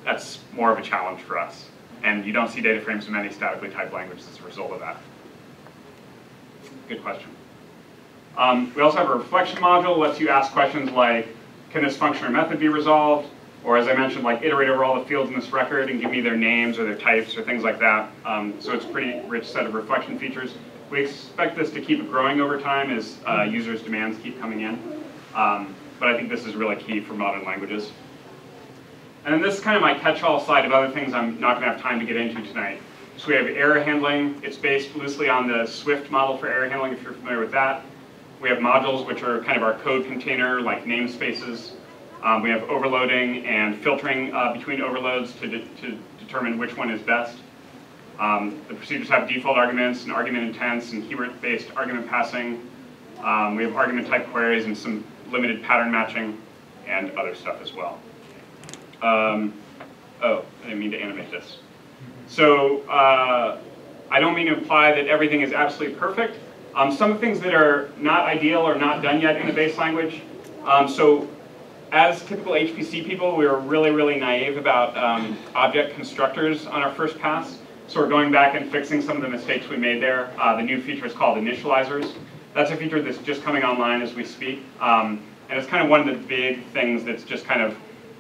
That's more of a challenge for us. And you don't see data frames in many statically typed languages as a result of that. Good question. We also have a reflection module, lets you ask questions like, can this function or method be resolved? Or as I mentioned, like iterate over all the fields in this record and give me their names or their types or things like that. So it's a pretty rich set of reflection features. We expect this to keep growing over time as users' demands keep coming in. But I think this is really key for modern languages. And then this is kind of my catch-all slide of other things I'm not going to have time to get into tonight. So we have error handling. It's based loosely on the Swift model for error handling, if you're familiar with that. We have modules, which are kind of our code container, like namespaces. We have overloading and filtering between overloads to determine which one is best. The procedures have default arguments and argument intents and keyword-based argument passing. We have argument type queries and some limited pattern matching and other stuff as well. Oh, I didn't mean to animate this. So I don't mean to imply that everything is absolutely perfect. Some of the things that are not ideal or not done yet in the base language. So as typical HPC people, we were really, really naive about object constructors on our first pass. So we're going back and fixing some of the mistakes we made there. The new feature is called initializers. That's a feature that's just coming online as we speak. And it's kind of one of the big things that's just kind of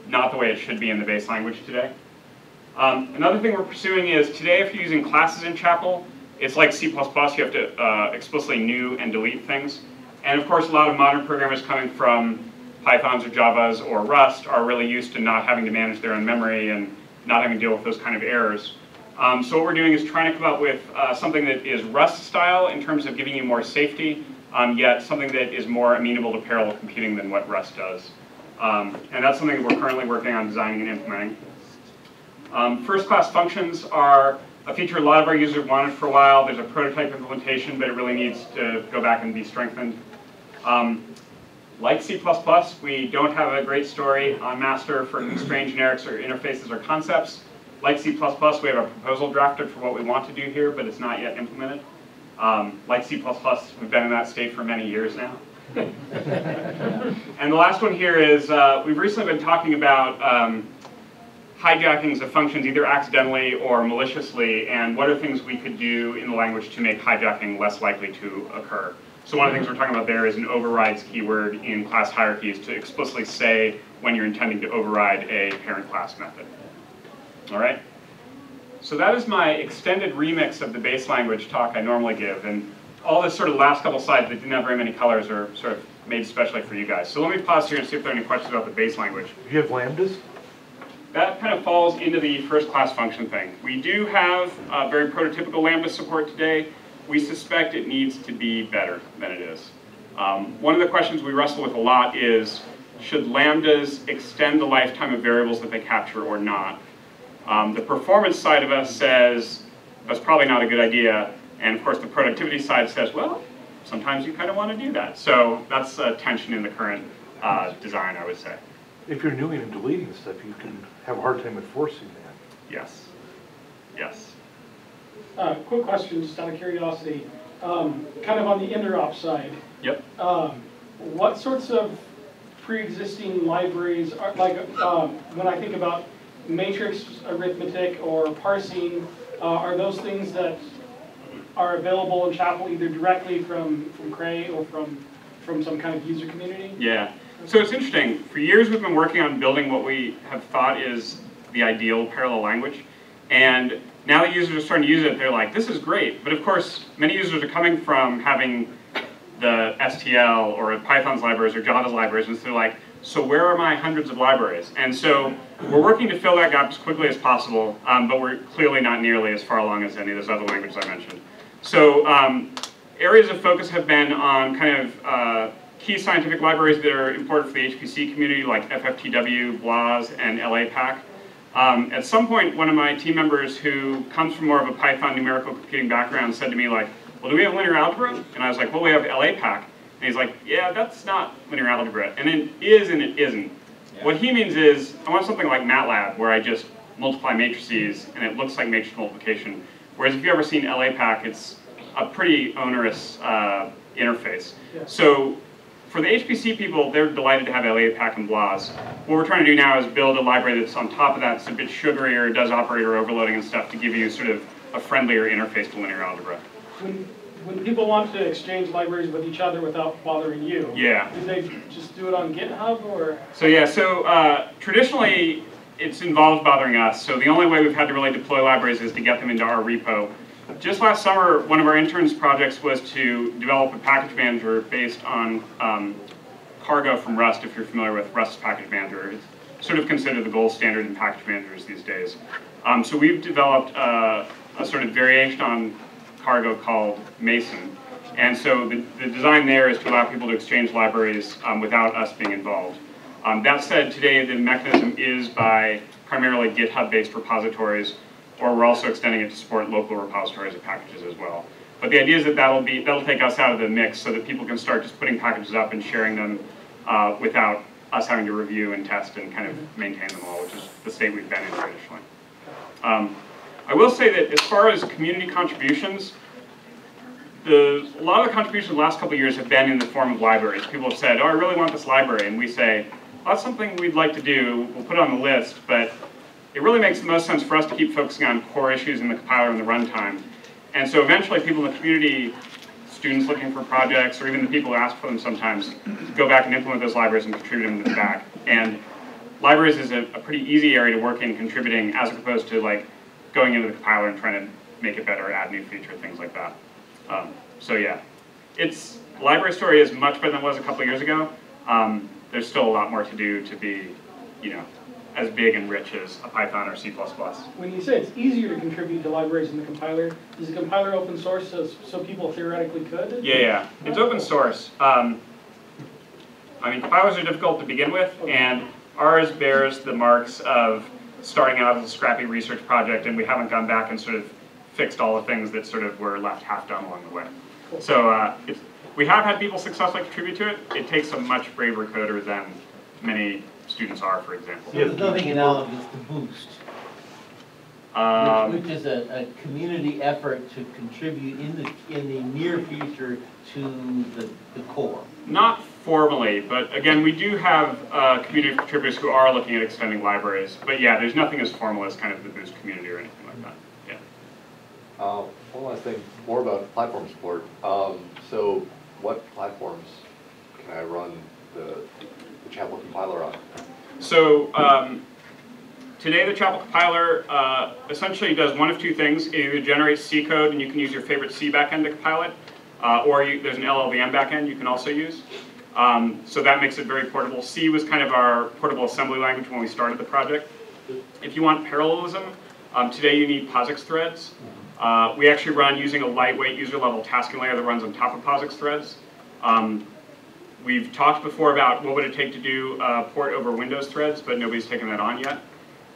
not the way it should be in the base language today. Another thing we're pursuing is today if you're using classes in Chapel, it's like C++, you have to explicitly new and delete things. And of course a lot of modern programmers coming from Pythons or Javas or Rust are really used to not having to manage their own memory and not having to deal with those kind of errors. So what we're doing is trying to come up with something that is Rust style in terms of giving you more safety, yet something that is more amenable to parallel computing than what Rust does. And that's something that we're currently working on designing and implementing. First class functions are a feature a lot of our users wanted for a while. There's a prototype implementation, but it really needs to go back and be strengthened. Like C++, we don't have a great story on master for constrained generics or interfaces or concepts. Like C++, we have a proposal drafted for what we want to do here, but it's not yet implemented. Like C++, we've been in that state for many years now. And the last one here is we've recently been talking about hijackings of functions either accidentally or maliciously, and what are things we could do in the language to make hijacking less likely to occur. So one of the things we're talking about there is an overrides keyword in class hierarchies to explicitly say when you're intending to override a parent class method. All right? So that is my extended remix of the base language talk I normally give, and all this sort of last couple slides that didn't have very many colors are sort of made especially for you guys. So let me pause here and see if there are any questions about the base language. Do you have lambdas? That kind of falls into the first class function thing. We do have very prototypical lambda support today. We suspect it needs to be better than it is. One of the questions we wrestle with a lot is, should lambdas extend the lifetime of variables that they capture or not? The performance side of us says that's probably not a good idea. And of course the productivity side says, well, sometimes you kind of want to do that. So that's a tension in the current design, I would say. If you're newing and deleting stuff, you can have a hard time enforcing that. Yes. Yes. Quick question, just out of curiosity, kind of on the interop side. Yep. What sorts of pre-existing libraries are, like, when I think about matrix arithmetic or parsing, are those things that are available in Chapel either directly from Cray or from some kind of user community? Yeah. So it's interesting. For years we've been working on building what we have thought is the ideal parallel language. And now that users are starting to use it, they're like, this is great. But of course, many users are coming from having the STL or Python's libraries or Java's libraries, and so they're like, so where are my hundreds of libraries? And so we're working to fill that gap as quickly as possible, but we're clearly not nearly as far along as any of those other languages I mentioned. So areas of focus have been on kind of key scientific libraries that are important for the HPC community, like FFTW, BLAS, and LAPACK. At some point, one of my team members who comes from more of a Python numerical computing background said to me, like, well, do we have linear algebra? And I was like, well, we have LAPACK. And he's like, yeah, that's not linear algebra. And it is and it isn't. Yeah. What he means is, I want something like MATLAB, where I just multiply matrices, and it looks like matrix multiplication. Whereas if you've ever seen LAPACK, it's a pretty onerous interface. Yeah. So for the HPC people, they're delighted to have LAPACK and BLAS. What we're trying to do now is build a library that's on top of that, it's a bit sugarier, does operator overloading and stuff to give you sort of a friendlier interface to linear algebra. When people want to exchange libraries with each other without bothering you, yeah, do they just do it on GitHub or? So yeah, so traditionally it's involved bothering us. So the only way we've had to really deploy libraries is to get them into our repo. Just last summer, one of our interns' projects was to develop a package manager based on Cargo from Rust, if you're familiar with Rust's package manager. It's sort of considered the gold standard in package managers these days. So we've developed a sort of variation on Cargo called Mason. And so the design there is to allow people to exchange libraries without us being involved. That said, today the mechanism is by primarily GitHub-based repositories or we're also extending it to support local repositories of packages as well. But the idea is that that'll take us out of the mix so that people can start just putting packages up and sharing them without us having to review and test and kind of maintain them all, which is the state we've been in traditionally. I will say that as far as community contributions, a lot of the contributions in the last couple of years have been in the form of libraries. People have said, oh, I really want this library, and we say, well, that's something we'd like to do, we'll put it on the list, but it really makes the most sense for us to keep focusing on core issues in the compiler and the runtime. And so eventually people in the community, students looking for projects, or even the people who ask for them sometimes, go back and implement those libraries and contribute them to the back. And libraries is a pretty easy area to work in contributing as opposed to like going into the compiler and trying to make it better, add new feature, things like that. So yeah, library story is much better than it was a couple of years ago. There's still a lot more to do to be, as big and rich as a Python or C++. When you say it's easier to contribute to libraries in the compiler, is the compiler open source so people theoretically could? Yeah, it's open source. I mean, compilers are difficult to begin with, and ours bears the marks of starting out as a scrappy research project, and we haven't gone back and sort of fixed all the things that sort of were left half done along the way. Cool. So we have had people successfully contribute to it. It takes a much braver coder than many students are, for example. So there's nothing analogous to Boost, which is a community effort to contribute in the near future to the core. Not formally, but again, we do have community contributors who are looking at extending libraries. But yeah, there's nothing as formal as kind of the Boost community or anything like that. Yeah. One last thing, more about platform support. So what platforms can I run the Chapel compiler on? So today the Chapel compiler essentially does one of two things. It either generates C code and you can use your favorite C backend to compile it, or there's an LLVM backend you can also use. So that makes it very portable. C was kind of our portable assembly language when we started the project. If you want parallelism, today you need POSIX threads. We actually run using a lightweight user-level tasking layer that runs on top of POSIX threads. We've talked before about what would it take to do port over Windows threads, but nobody's taken that on yet.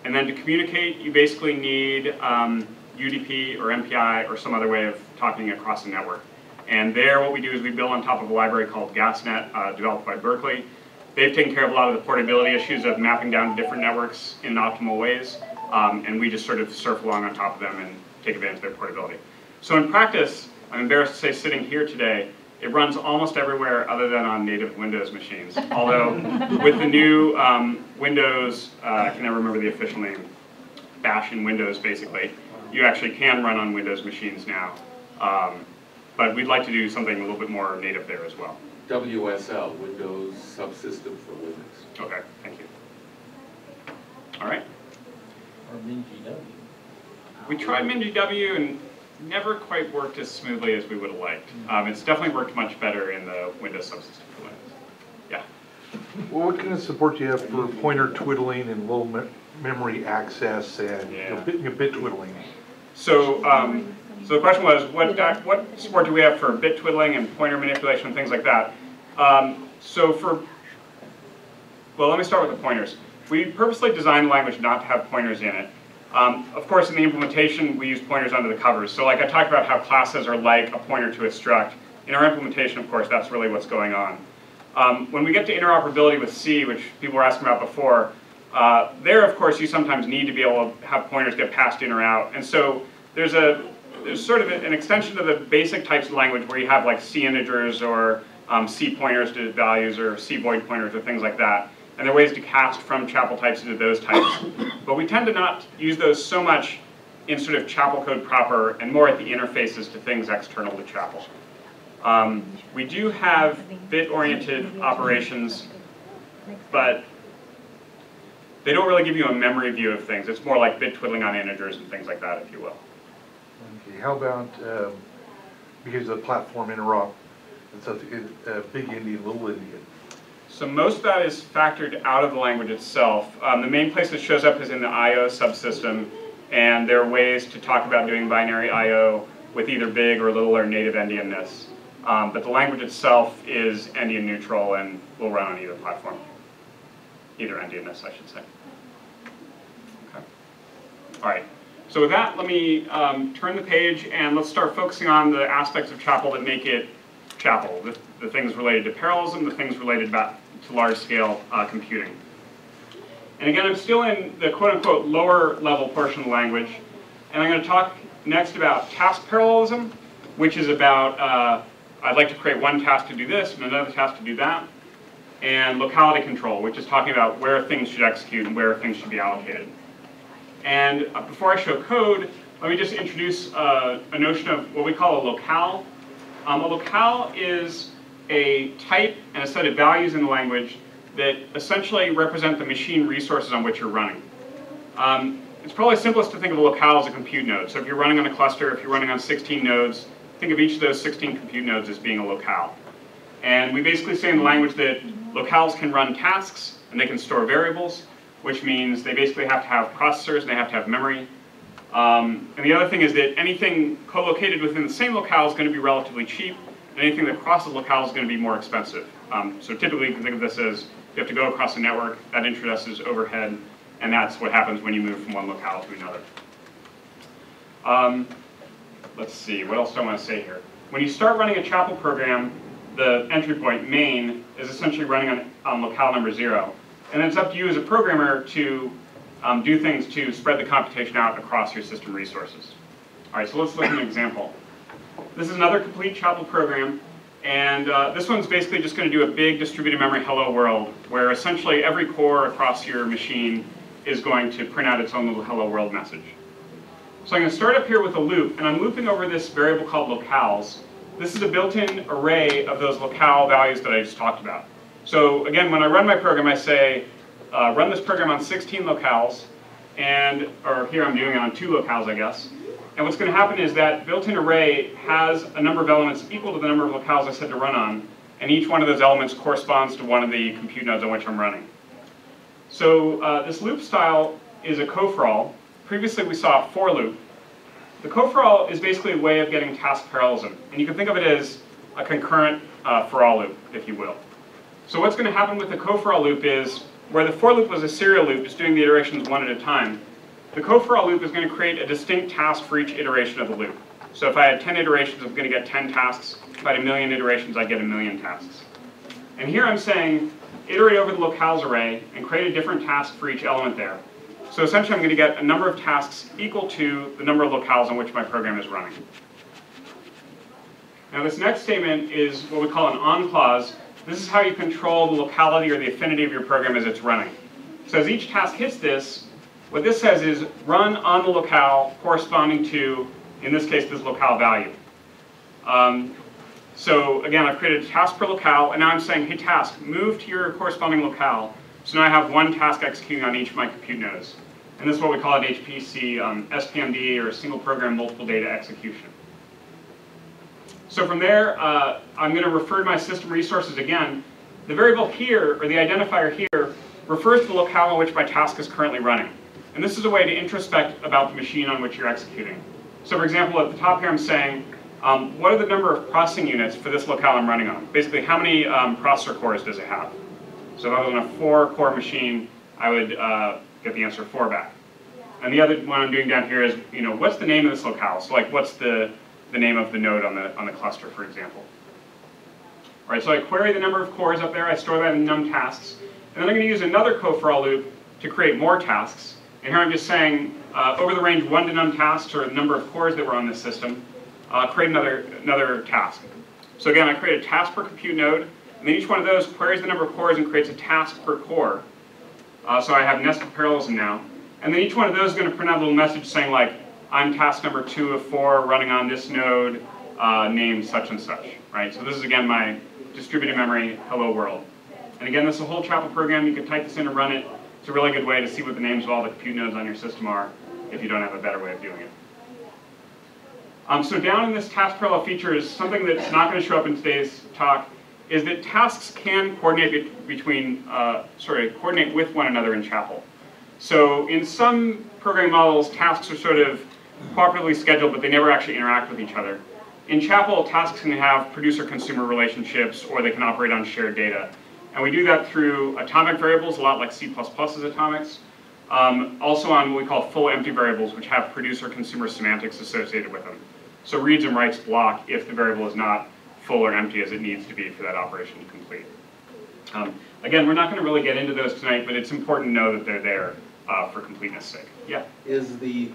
And then to communicate, you basically need UDP or MPI or some other way of talking across the network. And there, what we do is we build on top of a library called GasNet, developed by Berkeley. They've taken care of a lot of the portability issues of mapping down to different networks in optimal ways, and we just sort of surf along on top of them and take advantage of their portability. So in practice, I'm embarrassed to say, sitting here today, it runs almost everywhere other than on native Windows machines. Although with the new Windows, I can never remember the official name, Bash in Windows basically, you actually can run on Windows machines now. But we'd like to do something a little bit more native there as well. WSL, Windows Subsystem for Linux. Okay, thank you. All right. Or MinGW. We tried MinGW and never quite worked as smoothly as we would have liked. It's definitely worked much better in the Windows subsystem for Linux. Yeah. Well, what kind of support do you have for pointer twiddling and low memory access and bit twiddling? So, so the question was, what support do we have for bit twiddling and pointer manipulation and things like that? Well, let me start with the pointers. We purposely designed the language not to have pointers in it. Of course, in the implementation, we use pointers under the covers. So like I talked about how classes are like a pointer to a struct. In our implementation, of course, that's really what's going on. When we get to interoperability with C, which people were asking about before, there, of course, you sometimes need to be able to have pointers get passed in or out. And so there's sort of an extension to the basic types of language where you have like C integers or C pointers to values or C void pointers or things like that. And there are ways to cast from Chapel types into those types. But we tend to not use those so much in sort of Chapel code proper and more at the interfaces to things external to Chapel. We do have bit-oriented operations, but they don't really give you a memory view of things. It's more like bit twiddling on integers and things like that, if you will. Okay, how about, because of the platform interop, it's a big Indian, little Indian. So most of that is factored out of the language itself. The main place that shows up is in the I/O subsystem, and there are ways to talk about doing binary I/O with either big or little or native endianness. But the language itself is endian neutral and will run on either platform. Either endianness, I should say. Okay. All right. So with that, let me turn the page and let's start focusing on the aspects of Chapel that make it Chapel, the things related to parallelism, the things related to large-scale computing. And again, I'm still in the quote-unquote lower-level portion of the language, and I'm going to talk next about task parallelism, which is about I'd like to create one task to do this and another task to do that, and locality control, which is talking about where things should execute and where things should be allocated. And before I show code, let me just introduce a notion of what we call a locale. A locale is a type and a set of values in the language that essentially represent the machine resources on which you're running. It's probably simplest to think of a locale as a compute node. So if you're running on a cluster, if you're running on 16 nodes, think of each of those 16 compute nodes as being a locale. And we basically say in the language that locales can run tasks and they can store variables, which means they basically have to have processors and they have to have memory. And the other thing is that anything co-located within the same locale is going to be relatively cheap, and anything that crosses locale is going to be more expensive. So typically you can think of this as you have to go across a network, that introduces overhead, and that's what happens when you move from one locale to another. Let's see, what else do I want to say here? When you start running a Chapel program, the entry point, main, is essentially running on locale number 0. And then it's up to you as a programmer to do things to spread the computation out across your system resources. All right, so let's look at an example. This is another complete Chapel program, and this one's basically just going to do a big distributed memory hello world, where essentially every core across your machine is going to print out its own little hello world message. So I'm going to start up here with a loop, and I'm looping over this variable called locales. This is a built-in array of those locale values that I just talked about. So again, when I run my program, I say, run this program on 16 locales, or here I'm doing it on 2 locales, I guess. And what's going to happen is that built-in array has a number of elements equal to the number of locales I said to run on, and each one of those elements corresponds to one of the compute nodes on which I'm running. So this loop style is a co-for-all. Previously we saw a for loop. The co-for-all is basically a way of getting task parallelism, and you can think of it as a concurrent for-all loop, if you will. So what's going to happen with the co-for-all loop is, where the for loop was a serial loop, just doing the iterations one at a time, the co-for-all loop is going to create a distinct task for each iteration of the loop. So if I had 10 iterations, I'm going to get 10 tasks. If I had 1,000,000 iterations, I get 1,000,000 tasks. And here I'm saying, iterate over the locales array and create a different task for each element there. So essentially I'm going to get a number of tasks equal to the number of locales on which my program is running. Now this next statement is what we call an on clause. This is how you control the locality or the affinity of your program as it's running. So as each task hits this, what this says is run on the locale corresponding to, in this case, this locale value. So again, I've created a task per locale, and now I'm saying, hey task, move to your corresponding locale. So now I have one task executing on each of my compute nodes. And this is what we call an HPC SPMD, or single program multiple data execution. So from there, I'm going to refer to my system resources again. The variable here, or the identifier here, refers to the locale on which my task is currently running. And this is a way to introspect about the machine on which you're executing. So for example, at the top here I'm saying, what are the number of processing units for this locale I'm running on? Basically, how many processor cores does it have? So if I was on a 4-core machine, I would get the answer 4 back. And the other one I'm doing down here is, what's the name of this locale? So like, what's the name of the node on the cluster, for example? All right, so I query the number of cores up there, I store that in num tasks, and then I'm going to use another co-for-all loop to create more tasks. And here I'm just saying, over the range 1 to num tasks, or the number of cores that were on this system, create another task. So again, I create a task per compute node, and then each one of those queries the number of cores and creates a task per core. So I have nested parallelism now. And then each one of those is going to print out a little message saying like, I'm task number 2 of 4 running on this node named such and such, right? So this is again my distributed memory hello world. And again, this is a whole Chapel program. You can type this in and run it. It's a really good way to see what the names of all the compute nodes on your system are if you don't have a better way of doing it. So down in this task parallel feature is something that's not going to show up in today's talk, is that tasks can coordinate coordinate with one another in Chapel. So in some programming models, tasks are sort of cooperatively scheduled, but they never actually interact with each other. In Chapel, tasks can have producer-consumer relationships, or they can operate on shared data. And we do that through atomic variables, a lot like C++'s atomics. Also on what we call full empty variables, which have producer-consumer semantics associated with them. So reads and writes block if the variable is not full or empty as it needs to be for that operation to complete. Again, we're not going to really get into those tonight, but it's important to know that they're there for completeness sake. Yeah? Is the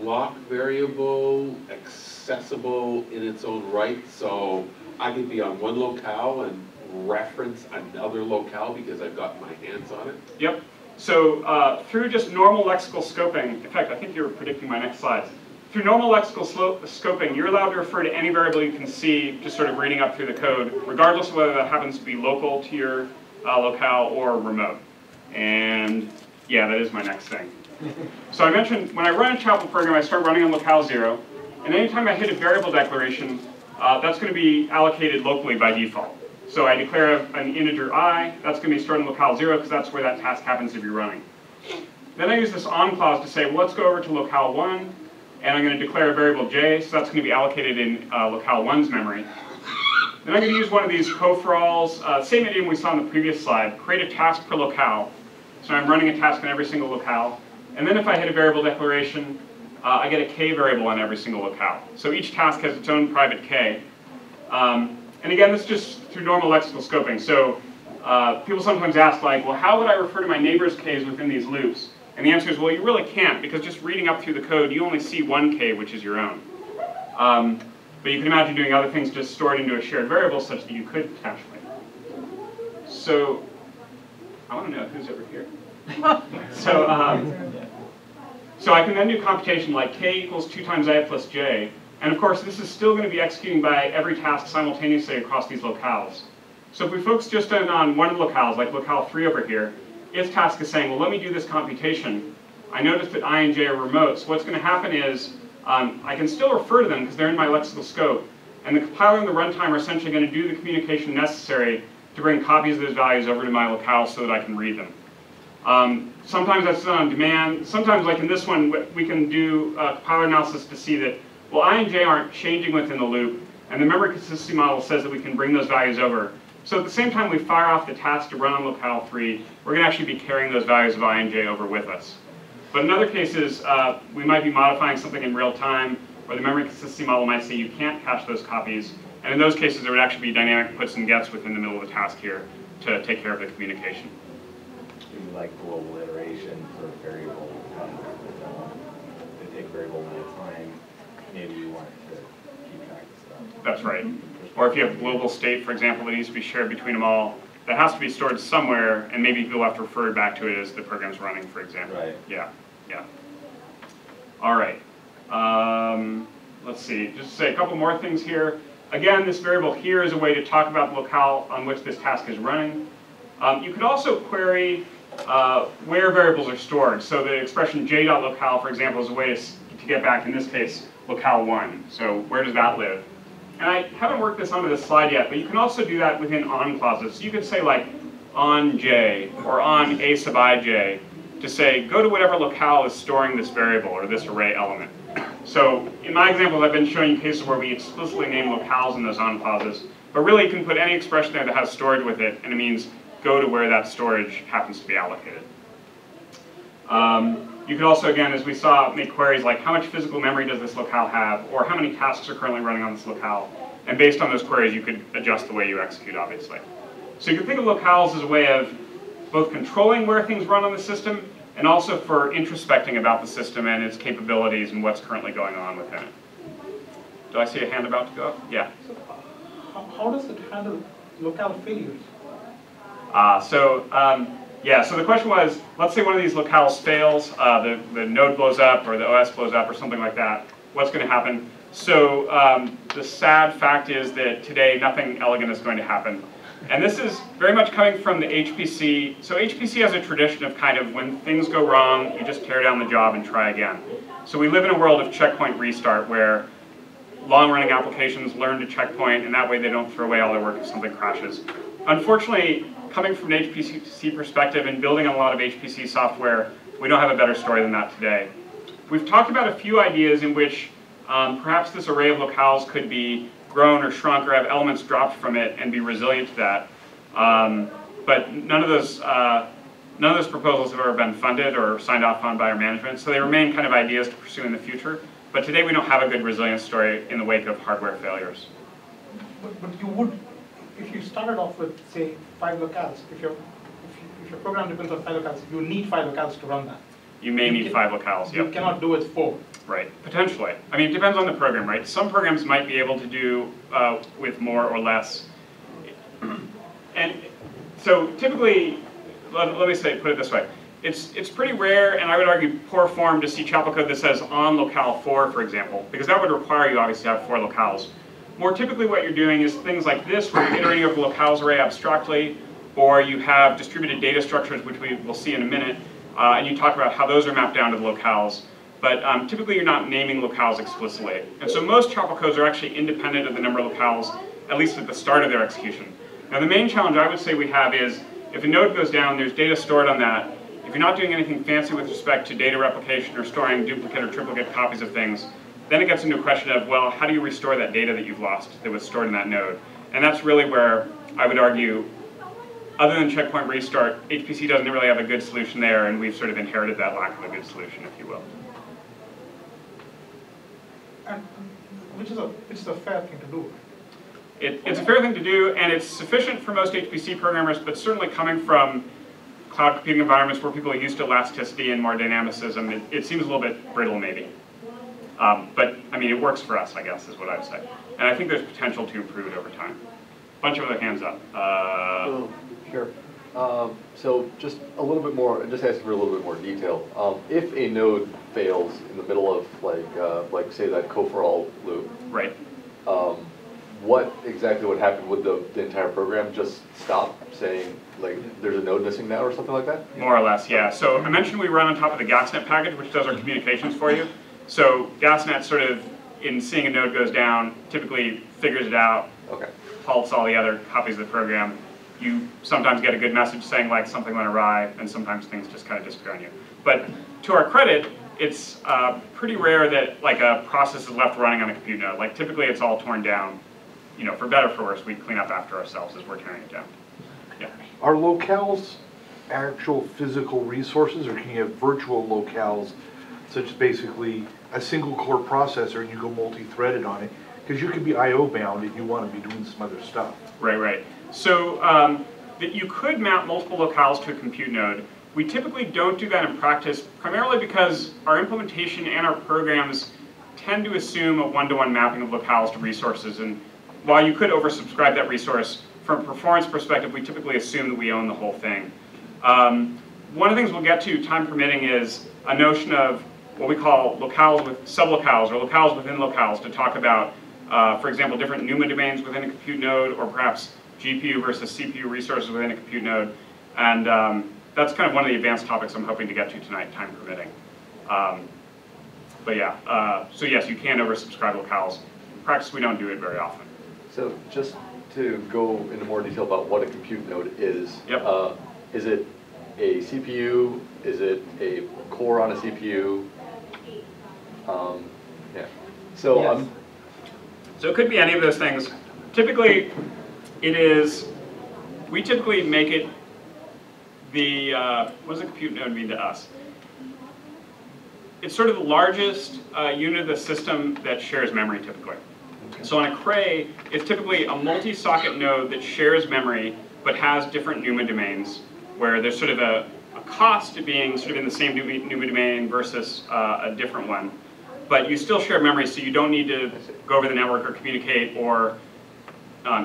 lock variable accessible in its own right? So I could be on one locale and reference another locale because I've got my hands on it? Yep. So through just normal lexical scoping, in fact, I think you were predicting my next slides. Through normal lexical scoping, you're allowed to refer to any variable you can see, just sort of reading up through the code, regardless of whether that happens to be local to your locale or remote. And yeah, that is my next thing. So I mentioned when I run a Chapel program, I start running on locale 0, and anytime I hit a variable declaration, that's going to be allocated locally by default. So I declare an integer I, that's going to be stored in locale 0 because that's where that task happens to be running. Then I use this on clause to say, well, let's go over to locale 1, and I'm going to declare a variable j, so that's going to be allocated in locale 1's memory. Then I'm going to use one of these coforals, same idiom we saw in the previous slide, create a task per locale. So I'm running a task on every single locale. And then if I hit a variable declaration, I get a k variable on every single locale. So each task has its own private k. And again, this is just through normal lexical scoping. So people sometimes ask, like, well, how would I refer to my neighbor's k's within these loops? And the answer is, well, you really can't, because just reading up through the code, you only see one k, which is your own. But you can imagine doing other things just stored into a shared variable such that you could potentially. So I want to know who's over here. So I can then do computation like k equals 2 times I plus j. And of course, this is still going to be executing by every task simultaneously across these locales. So if we focus just on one of the locales, like locale 3 over here, its task is saying, well, let me do this computation. I noticed that I and j are remote, so what's going to happen is I can still refer to them because they're in my lexical scope. And the compiler and the runtime are essentially going to do the communication necessary to bring copies of those values over to my locale so that I can read them. Sometimes that's done on demand. Sometimes, like in this one, we can do compiler analysis to see that, well, I and j aren't changing within the loop, and the memory consistency model says that we can bring those values over. So at the same time we fire off the task to run on locale 3, we're going to actually be carrying those values of I and j over with us. But in other cases, we might be modifying something in real time, or the memory consistency model might say you can't cache those copies. And in those cases, there would actually be dynamic puts and gets within the middle of the task here to take care of the communication. Like global iteration for variable, they take variable at a time. Maybe you want to keep track of stuff. That's right. Or if you have global state, for example, that needs to be shared between them all, that has to be stored somewhere, and maybe you'll have to refer back to it as the program's running, for example. Right. Yeah, yeah. All right. Let's see, just to say a couple more things here. Again, this variable here is a way to talk about the locale on which this task is running. You could also query where variables are stored. So the expression j.locale, for example, is a way to get back, in this case, locale 1. So where does that live? And I haven't worked this onto this slide yet, but you can also do that within on clauses. So you could say like on j or on a sub ij to say go to whatever locale is storing this variable or this array element. So in my examples, I've been showing you cases where we explicitly name locales in those on clauses, but really you can put any expression there that has storage with it, and it means go to where that storage happens to be allocated. You could also, again, as we saw, make queries like how much physical memory does this locale have, or how many tasks are currently running on this locale. And based on those queries, you could adjust the way you execute, obviously. So you can think of locales as a way of both controlling where things run on the system, and also for introspecting about the system and its capabilities and what's currently going on within it. Do I see a hand about to go up? Yeah. So how does it handle locale failures? So the question was, let's say one of these locales fails, the node blows up or the OS blows up or something like that. What's going to happen? So the sad fact is that today nothing elegant is going to happen. And this is very much coming from the HPC. So HPC has a tradition of kind of when things go wrong, you just tear down the job and try again. So we live in a world of checkpoint restart where long-running applications learn to checkpoint, and that way they don't throw away all their work if something crashes. Unfortunately, coming from an HPC perspective and building on a lot of HPC software, we don't have a better story than that today. We've talked about a few ideas in which perhaps this array of locales could be grown or shrunk or have elements dropped from it and be resilient to that. But none of None of those proposals have ever been funded or signed off on by our management, so they remain kind of ideas to pursue in the future. But today we don't have a good resilience story in the wake of hardware failures. But you would, if you started off with, say, 5 locales, if your program depends on 5 locales, you need 5 locales to run that. You may need 5 locales, You yep. cannot do it 4. Right, potentially. I mean, it depends on the program, right? Some programs might be able to do with more or less. And so typically, let me put it this way. It's pretty rare, and I would argue poor form, to see chapel code that says on locale 4, for example, because that would require you obviously to have 4 locales. More typically what you're doing is things like this, where you're iterating over the locales array abstractly, or you have distributed data structures, which we will see in a minute, and you talk about how those are mapped down to the locales. But typically you're not naming locales explicitly. And so most chapel codes are actually independent of the number of locales, at least at the start of their execution. Now the main challenge I would say we have is, if a node goes down, there's data stored on that. If you're not doing anything fancy with respect to data replication or storing duplicate or triplicate copies of things, then it gets into a question of, well, how do you restore that data that you've lost that was stored in that node? And that's really where I would argue, other than checkpoint restart, HPC doesn't really have a good solution there, and we've sort of inherited that lack of a good solution, if you will. And which is a fair thing to do. It's a fair thing to do, and it's sufficient for most HPC programmers, but certainly coming from cloud computing environments where people are used to elasticity and more dynamicism, it seems a little bit brittle maybe. But I mean, it works for us, I guess, is what I'd say. And I think there's potential to improve it over time. Bunch of other hands up. Sure. So just a little bit more, just asking for a little bit more detail. If a node fails in the middle of like say that co-for-all loop, right? What exactly would happen? Would the entire program just stop saying like there's a node missing now or something like that? More or less, yeah. So I mentioned we run on top of the GasNet package, which does our communications for you. So GasNet sort of, in seeing a node goes down, typically figures it out, okay, halts all the other copies of the program. You sometimes get a good message saying like something went awry, and sometimes things just kind of disappear on you. But to our credit, it's pretty rare that like a process is left running on a compute node. Like typically it's all torn down. You know, for better or for worse, we clean up after ourselves as we're tearing it down. Yeah. Are locales actual physical resources, or can you have virtual locales, such as basically a single core processor and you go multi-threaded on it? Because you could be I/O bound and you want to be doing some other stuff. Right, right. So that you could map multiple locales to a compute node. We typically don't do that in practice, primarily because our implementation and our programs tend to assume a one-to-one mapping of locales to resources. And while you could oversubscribe that resource, from a performance perspective, we typically assume that we own the whole thing. One of the things we'll get to, time permitting, is a notion of what we call locales with sublocales, or locales within locales, to talk about, for example, different NUMA domains within a compute node, or perhaps GPU versus CPU resources within a compute node. And that's kind of one of the advanced topics I'm hoping to get to tonight, time permitting. But yeah, so yes, you can oversubscribe locales. In practice, we don't do it very often. So just to go into more detail about what a compute node is, yep. Is it a CPU? Is it a core on a CPU? Yeah. So yes. So it could be any of those things. Typically, it is, we typically make it the, what does a compute node mean to us? It's sort of the largest unit of the system that shares memory typically. So on a Cray, it's typically a multi-socket node that shares memory but has different NUMA domains, where there's sort of a cost to being sort of in the same NUMA domain versus a different one. But you still share memory, so you don't need to go over the network or communicate, or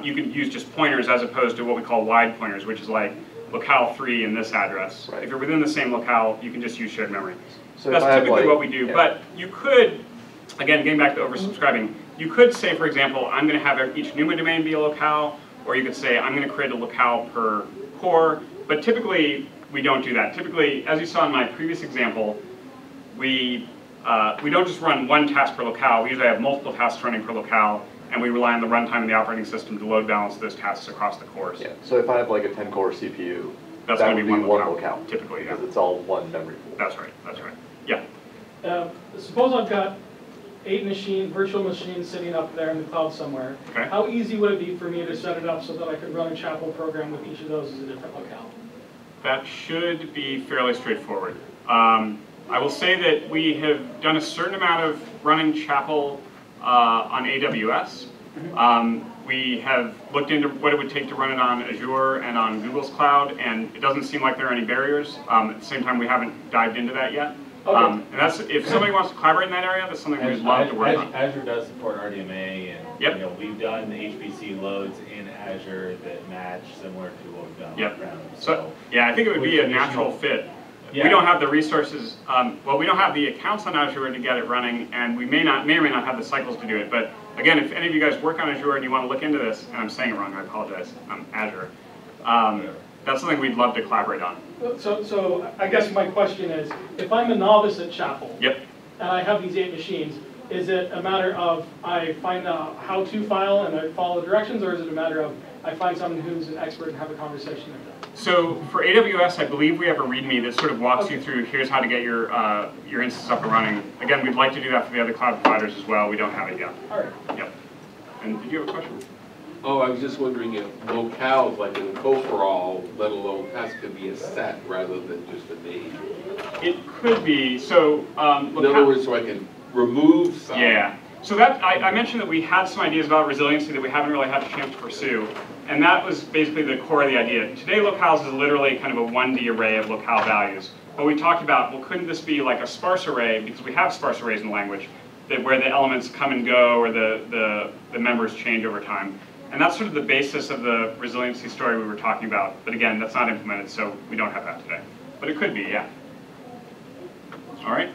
you can use just pointers as opposed to what we call wide pointers, which is like locale 3 in this address. Right. If you're within the same locale, you can just use shared memory. So that's typically what we do. Yeah. But you could, again, getting back to oversubscribing, you could say, for example, I'm going to have each NUMA domain be a locale, or you could say, I'm going to create a locale per core. But typically, we don't do that. Typically, as you saw in my previous example, we don't just run one task per locale. We usually have multiple tasks running per locale, and we rely on the runtime of the operating system to load balance those tasks across the cores. Yeah. So if I have like a 10-core CPU, that's that going to would be one one locale. Typically, yeah. Because it's all one memory pool. That's right. That's right. Yeah. Suppose I've got 8 virtual machines sitting up there in the cloud somewhere. Okay. How easy would it be for me to set it up so that I could run a chapel program with each of those as a different locale? That should be fairly straightforward. I will say that we have done a certain amount of running Chapel on AWS. We have looked into what it would take to run it on Azure and on Google's cloud, and it doesn't seem like there are any barriers. At the same time, we haven't dived into that yet. Okay. And that's, if somebody wants to collaborate in that area, that's something we'd love to work on. Azure does support RDMA, and Yep. you know, we've done HPC loads in Azure that match similar to what we've done Yep. on-prem. So, yeah, I think it would be a natural fit. Yeah. We don't have the resources, well, we don't have the accounts on Azure to get it running, and we may or may not have the cycles to do it. But again, if any of you guys work on Azure and you want to look into this, and I'm saying it wrong, I apologize, Azure, that's something we'd love to collaborate on. So I guess my question is, if I'm a novice at Chapel, Yep. and I have these 8 machines, is it a matter of I find a how-to file and I follow the directions, or is it a matter of I find someone who's an expert and have a conversation with them? So for AWS, I believe we have a README that sort of walks you through, here's how to get your instance up and running. Again, we'd like to do that for the other cloud providers as well. We don't have it yet. All right. Yep. And did you have a question? Oh, I was just wondering if locales, like in Coforall, let alone task, could be a set rather than just a name. It could be. So In other words, so I can remove some. Yeah. So that I mentioned that we had some ideas about resiliency that we haven't really had a chance to pursue. And that was basically the core of the idea. Today, locales is literally kind of a 1D array of locale values. But we talked about, well, couldn't this be like a sparse array, because we have sparse arrays in the language, that where the elements come and go or the members change over time. And that's sort of the basis of the resiliency story we were talking about. But again, that's not implemented, so we don't have that today. But it could be, yeah. All right.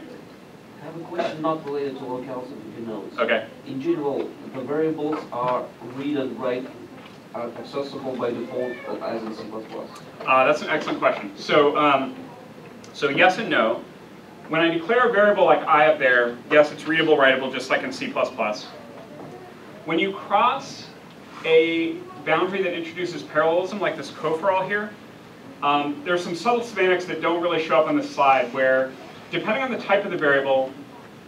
I have a question not related to locales and you know. Okay. In general, the variables are read and write are accessible by default as in C++. That's an excellent question. So, so yes and no. When I declare a variable like I up there, yes, it's readable, writable, just like in C++. When you cross a boundary that introduces parallelism, like this Coforall here, there's some subtle semantics that don't really show up on this slide where, depending on the type of the variable,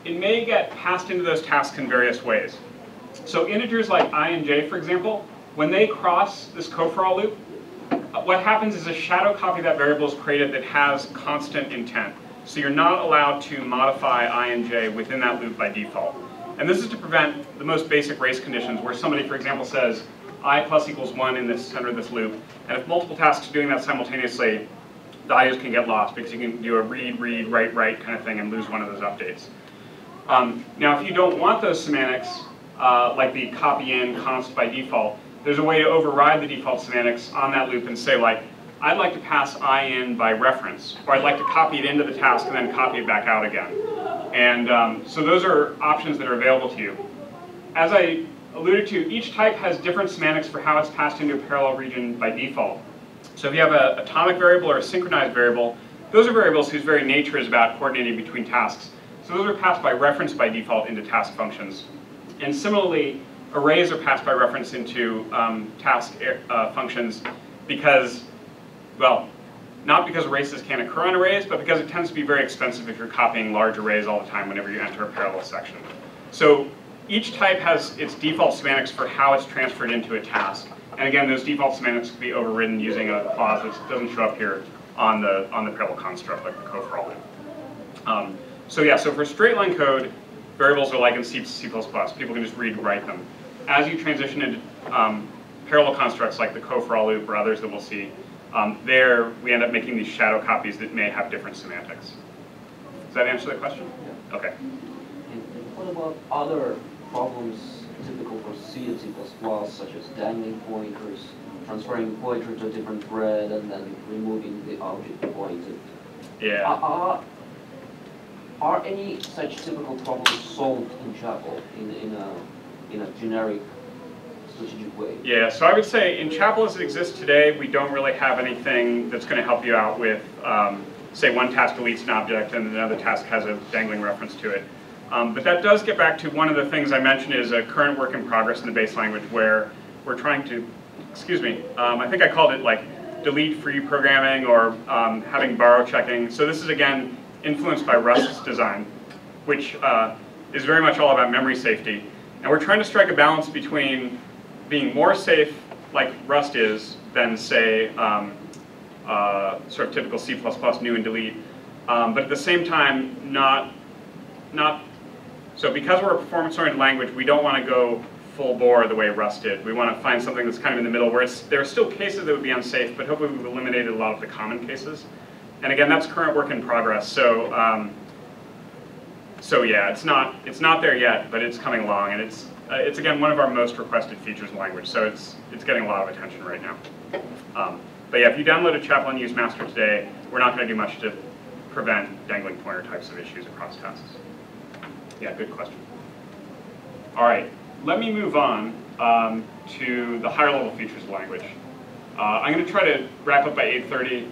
it may get passed into those tasks in various ways. So integers like I and j, for example, when they cross this Coforall loop, what happens is a shadow copy of that variable is created that has constant intent. So you're not allowed to modify I and j within that loop by default. And this is to prevent the most basic race conditions where somebody, for example, says I plus equals 1 in the center of this loop. And if multiple tasks are doing that simultaneously, values can get lost because you can do a read, read, write, write kind of thing and lose one of those updates. Now, if you don't want those semantics, like the copy in const by default, there's a way to override the default semantics on that loop and say, like, I'd like to pass I in by reference, or I'd like to copy it into the task and then copy it back out again. And so those are options that are available to you. As I alluded to, each type has different semantics for how it's passed into a parallel region by default. So if you have an atomic variable or a synchronized variable, those are variables whose very nature is about coordinating between tasks. So those are passed by reference by default into task functions. And similarly, arrays are passed by reference into task functions because, well, not because races can't occur on arrays, but because it tends to be very expensive if you're copying large arrays all the time whenever you enter a parallel section. So each type has its default semantics for how it's transferred into a task. And again, those default semantics can be overridden using a clause that doesn't show up here on the parallel construct, like the Coforall loop. So yeah, so for straight line code, variables are like in C++. People can just read and write them. As you transition into parallel constructs like the Coforall loop or others that we'll see, there we end up making these shadow copies that may have different semantics. Does that answer the question? Yeah. Okay. And what about other problems typical for C and C++, such as dangling pointers, transferring the pointer to a different thread, and then removing the object pointed? Yeah. Are any such typical problems solved in Chapel in a generic strategic way? Yeah, so I would say in Chapel as it exists today, we don't really have anything that's going to help you out with, say, one task deletes an object and another task has a dangling reference to it. But that does get back to one of the things I mentioned is a current work in progress in the base language where we're trying to, excuse me, I think I called it like delete free programming or having borrow checking. So this is again influenced by Rust's design, which is very much all about memory safety. And we're trying to strike a balance between being more safe like Rust is than say sort of typical C++ new and delete. But at the same time, so because we're a performance-oriented language, we don't want to go full bore the way Rust did. We want to find something that's kind of in the middle where there are still cases that would be unsafe, but hopefully we've eliminated a lot of the common cases. And again, that's current work in progress. So, yeah, it's not there yet, but it's coming along, and it's again one of our most requested features in language. So it's getting a lot of attention right now. But yeah, if you download a Chamberlain use master today, we're not going to do much to prevent dangling pointer types of issues across tasks. Yeah, good question. All right, let me move on to the higher level features of language. I'm going to try to wrap up by 8:30.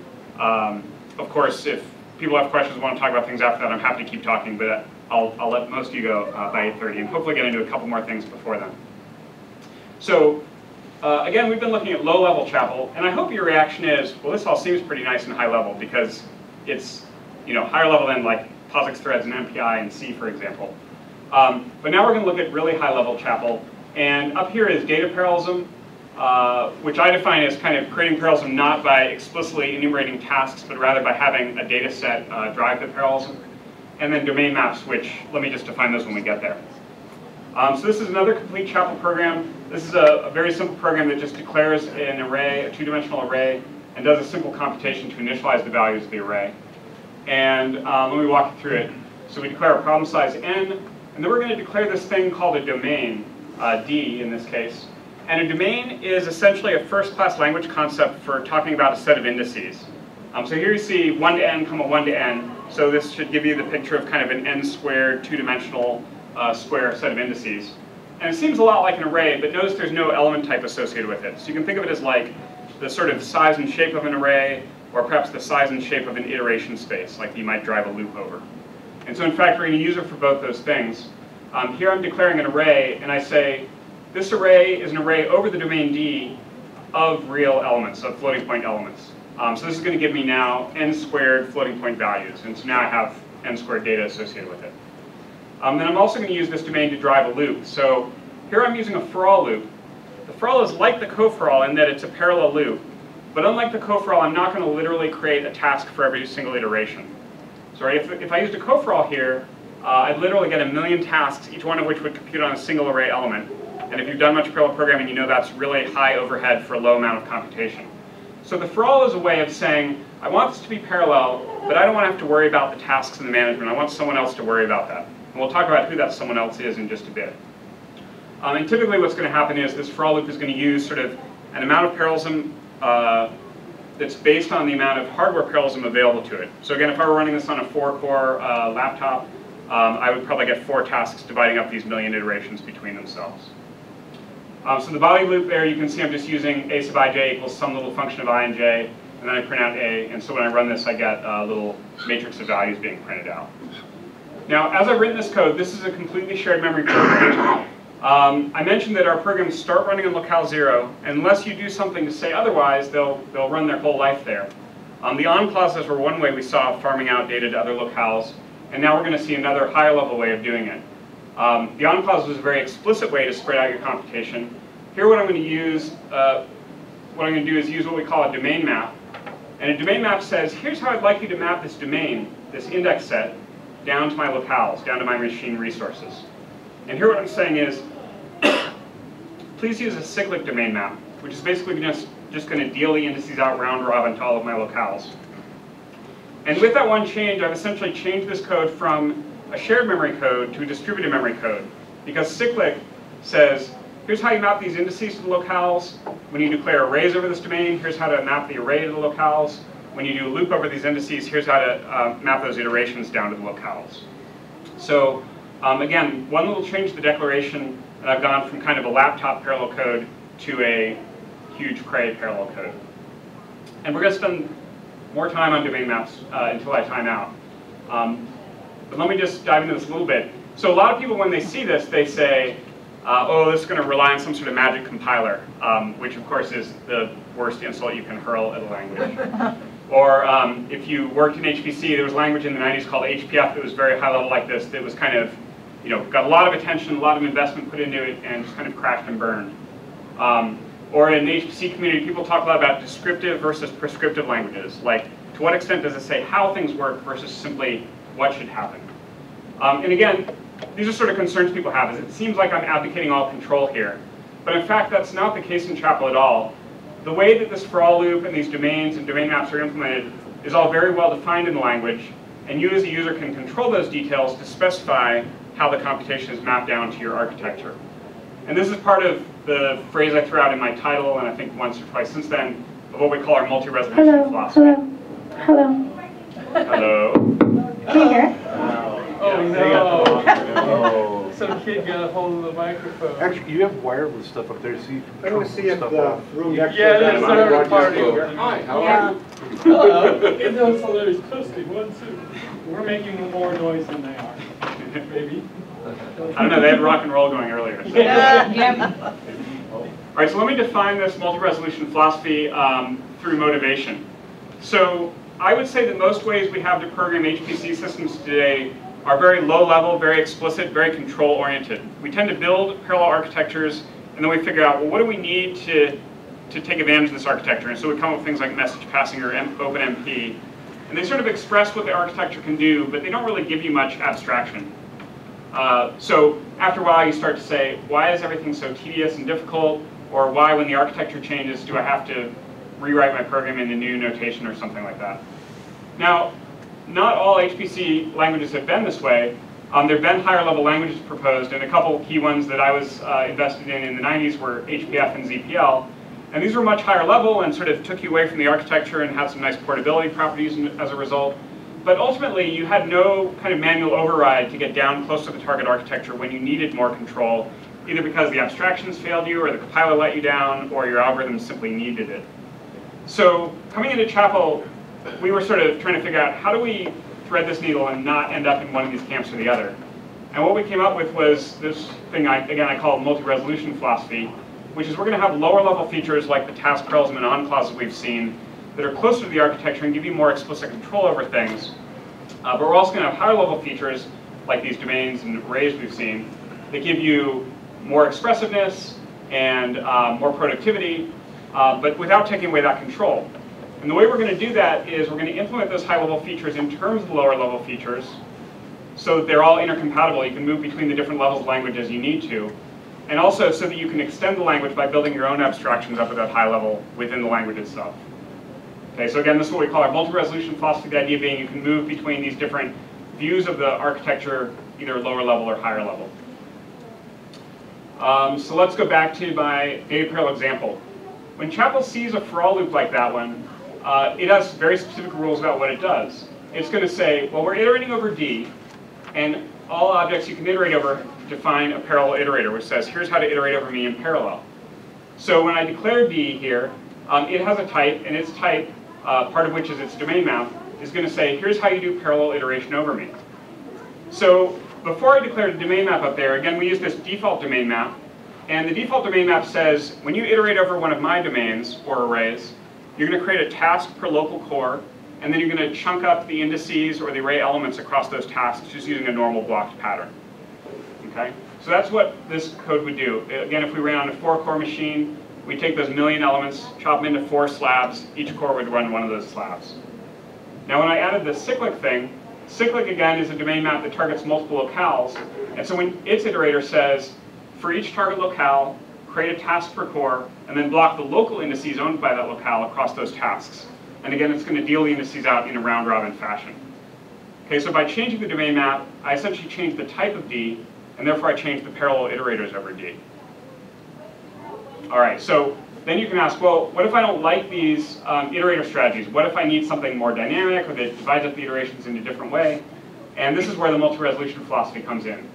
Of course, if people have questions and want to talk about things after that, I'm happy to keep talking, but I'll let most of you go by 8:30 and hopefully get into a couple more things before then. So again, we've been looking at low-level Chapel, and I hope your reaction is, well, this all seems pretty nice and high level because it's higher level than like POSIX threads and MPI and C, for example. But now we're going to look at really high-level Chapel, and up here is data parallelism, which I define as kind of creating parallelism not by explicitly enumerating tasks, but rather by having a data set drive the parallelism. And then domain maps, which, let me just define those when we get there. So this is another complete Chapel program. This is a very simple program that just declares an array, a two-dimensional array, and does a simple computation to initialize the values of the array. And let me walk you through it. So we declare a problem size n, and then we're going to declare this thing called a domain, D in this case. And a domain is essentially a first-class language concept for talking about a set of indices. So here you see 1 to n, 1 to n. So this should give you the picture of kind of an n-squared, two-dimensional square set of indices. And it seems a lot like an array, but notice there's no element type associated with it. So you can think of it as like the sort of size and shape of an array, or perhaps the size and shape of an iteration space, like you might drive a loop over. And so in fact, we're going to use it for both those things. Here I'm declaring an array, and I say, this array is an array over the domain D of real elements, of floating point elements. So this is going to give me now n squared floating point values, and so now I have n squared data associated with it. Then I'm also going to use this domain to drive a loop. So here I'm using a for all loop. The for all is like the co-for all in that it's a parallel loop. But unlike the co-for all, I'm not going to literally create a task for every single iteration. So if I used a co-for all here, I'd literally get 1,000,000 tasks, each one of which would compute on a single array element. And if you've done much parallel programming, you know that's really high overhead for a low amount of computation. So the for all is a way of saying, I want this to be parallel, but I don't want to have to worry about the tasks and the management. I want someone else to worry about that. And we'll talk about who that someone else is in just a bit. And typically what's going to happen is this for all loop is going to use sort of an amount of parallelism that's based on the amount of hardware parallelism available to it. So again, if I were running this on a 4-core laptop, I would probably get 4 tasks dividing up these 1,000,000 iterations between themselves. So the body loop there, you can see I'm just using a sub ij equals some little function of I and j, and then I print out a, and so when I run this, I get a little matrix of values being printed out. Now, as I've written this code, this is a completely shared memory program. I mentioned that our programs start running on locale 0, and unless you do something to say otherwise, they'll run their whole life there. The on clauses were one way we saw farming out data to other locales, and now we're going to see another higher level way of doing it. The on clause was a very explicit way to spread out your computation. Here what I'm going to use, is use what we call a domain map. And a domain map says, here's how I'd like you to map this domain, this index set, down to my locales, down to my machine resources. And here what I'm saying is, please use a cyclic domain map, which is basically just going to deal the indices out round robin to all of my locales. And with that one change, I've essentially changed this code from a shared memory code to a distributed memory code. Because cyclic says, here's how you map these indices to the locales. When you declare arrays over this domain, here's how to map the array to the locales. When you do a loop over these indices, here's how to map those iterations down to the locales. So again, one little change to the declaration, and I've gone from kind of a laptop parallel code to a huge Cray parallel code. And we're going to spend more time on domain maps until I time out. But let me just dive into this a little bit. So a lot of people, when they see this, they say, oh, this is going to rely on some sort of magic compiler, which of course is the worst insult you can hurl at a language. Or if you worked in HPC, there was language in the 90s called HPF that was very high level like this, that was kind of, got a lot of attention, a lot of investment put into it, and just kind of crashed and burned. Or in the HPC community, people talk a lot about descriptive versus prescriptive languages. Like, to what extent does it say how things work versus simply what should happen? And again, these are sort of concerns people have. Is it seems like I'm advocating all control here. But in fact, that's not the case in Chapel at all. The way that this for all loop and these domains and domain maps are implemented is all very well defined in the language. And you as a user can control those details to specify how the computation is mapped down to your architecture. And this is part of the phrase I threw out in my title, and I think once or twice since then, of what we call our multi-resolution philosophy. Hello. Hello. Can you hear it? Oh no! Some kid got a hold of the microphone. Actually, you have wireless stuff up there, see? I'm going to see if the room next Yeah, to there's another party. Hi, how Yeah. are you? Hello. It was hilarious. Testing 1, 2. We're making more noise than they are. Maybe. I don't know, they had rock and roll going earlier. So. Yeah. All right, so let me define this multi-resolution philosophy through motivation. So I would say that most ways we have to program HPC systems today are very low level, very explicit, very control oriented. We tend to build parallel architectures and then we figure out, well, what do we need to take advantage of this architecture? And so we come up with things like message passing or OpenMP. And they sort of express what the architecture can do, but they don't really give you much abstraction. So after a while you start to say, why is everything so tedious and difficult? Or why, when the architecture changes, do I have to rewrite my program into new notation or something like that? Now, not all HPC languages have been this way. There have been higher level languages proposed, and a couple key ones that I was invested in the 90s were HPF and ZPL. And these were much higher level and sort of took you away from the architecture and had some nice portability properties as a result. But ultimately, you had no kind of manual override to get down close to the target architecture when you needed more control, either because the abstractions failed you, or the compiler let you down, or your algorithm simply needed it. So coming into Chapel, we were sort of trying to figure out how do we thread this needle and not end up in one of these camps or the other. And what we came up with was this thing, I call multi-resolution philosophy, which is we're going to have lower level features like the TaskPros and on clauses we've seen that are closer to the architecture and give you more explicit control over things. But we're also going to have higher level features like these domains and arrays we've seen that give you more expressiveness and more productivity, but without taking away that control. And the way we're going to do that is we're going to implement those high level features in terms of the lower level features so that they're all intercompatible. You can move between the different levels of language as you need to. And also so that you can extend the language by building your own abstractions up at that high level within the language itself. Okay, so again, this is what we call our multi-resolution philosophy, the idea being you can move between these different views of the architecture, either lower level or higher level. So let's go back to my data parallel example. When Chapel sees a for all loop like that one, it has very specific rules about what it does. It's going to say, well, we're iterating over D, and all objects you can iterate over define a parallel iterator, which says, here's how to iterate over me in parallel. So when I declare D here, it has a type, and its type, part of which is its domain map, is going to say, here's how you do parallel iteration over me. So before I declare the domain map up there, again, we use this default domain map. And the default domain map says, when you iterate over one of my domains or arrays, you're going to create a task per local core, and then you're going to chunk up the indices or the array elements across those tasks just using a normal blocked pattern. Okay? So that's what this code would do. Again, if we ran on a 4-core machine, we take those million elements, chop them into 4 slabs. Each core would run one of those slabs. Now when I added the cyclic thing, cyclic again is a domain map that targets multiple locales. And so when its iterator says, for each target locale, create a task per core, and then block the local indices owned by that locale across those tasks. And again, it's going to deal the indices out in a round-robin fashion. Okay, so by changing the domain map, I essentially changed the type of D, and therefore I changed the parallel iterators over D. All right, so then you can ask, well, what if I don't like these iterator strategies? What if I need something more dynamic, or that divides up the iterations in a different way? And this is where the multi-resolution philosophy comes in.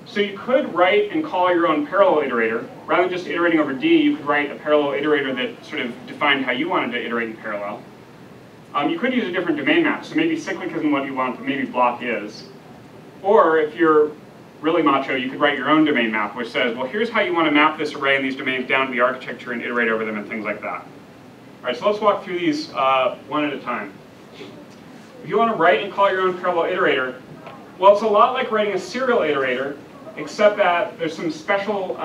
So you could write and call your own parallel iterator. Rather than just iterating over D, you could write a parallel iterator that sort of defined how you wanted to iterate in parallel. You could use a different domain map. So maybe cyclic isn't what you want, but maybe block is. Or if you're really macho, you could write your own domain map, which says, well, here's how you want to map this array and these domains down to the architecture and iterate over them and things like that. All right, so let's walk through these one at a time. If you want to write and call your own parallel iterator, well, it's a lot like writing a serial iterator, except that there's some special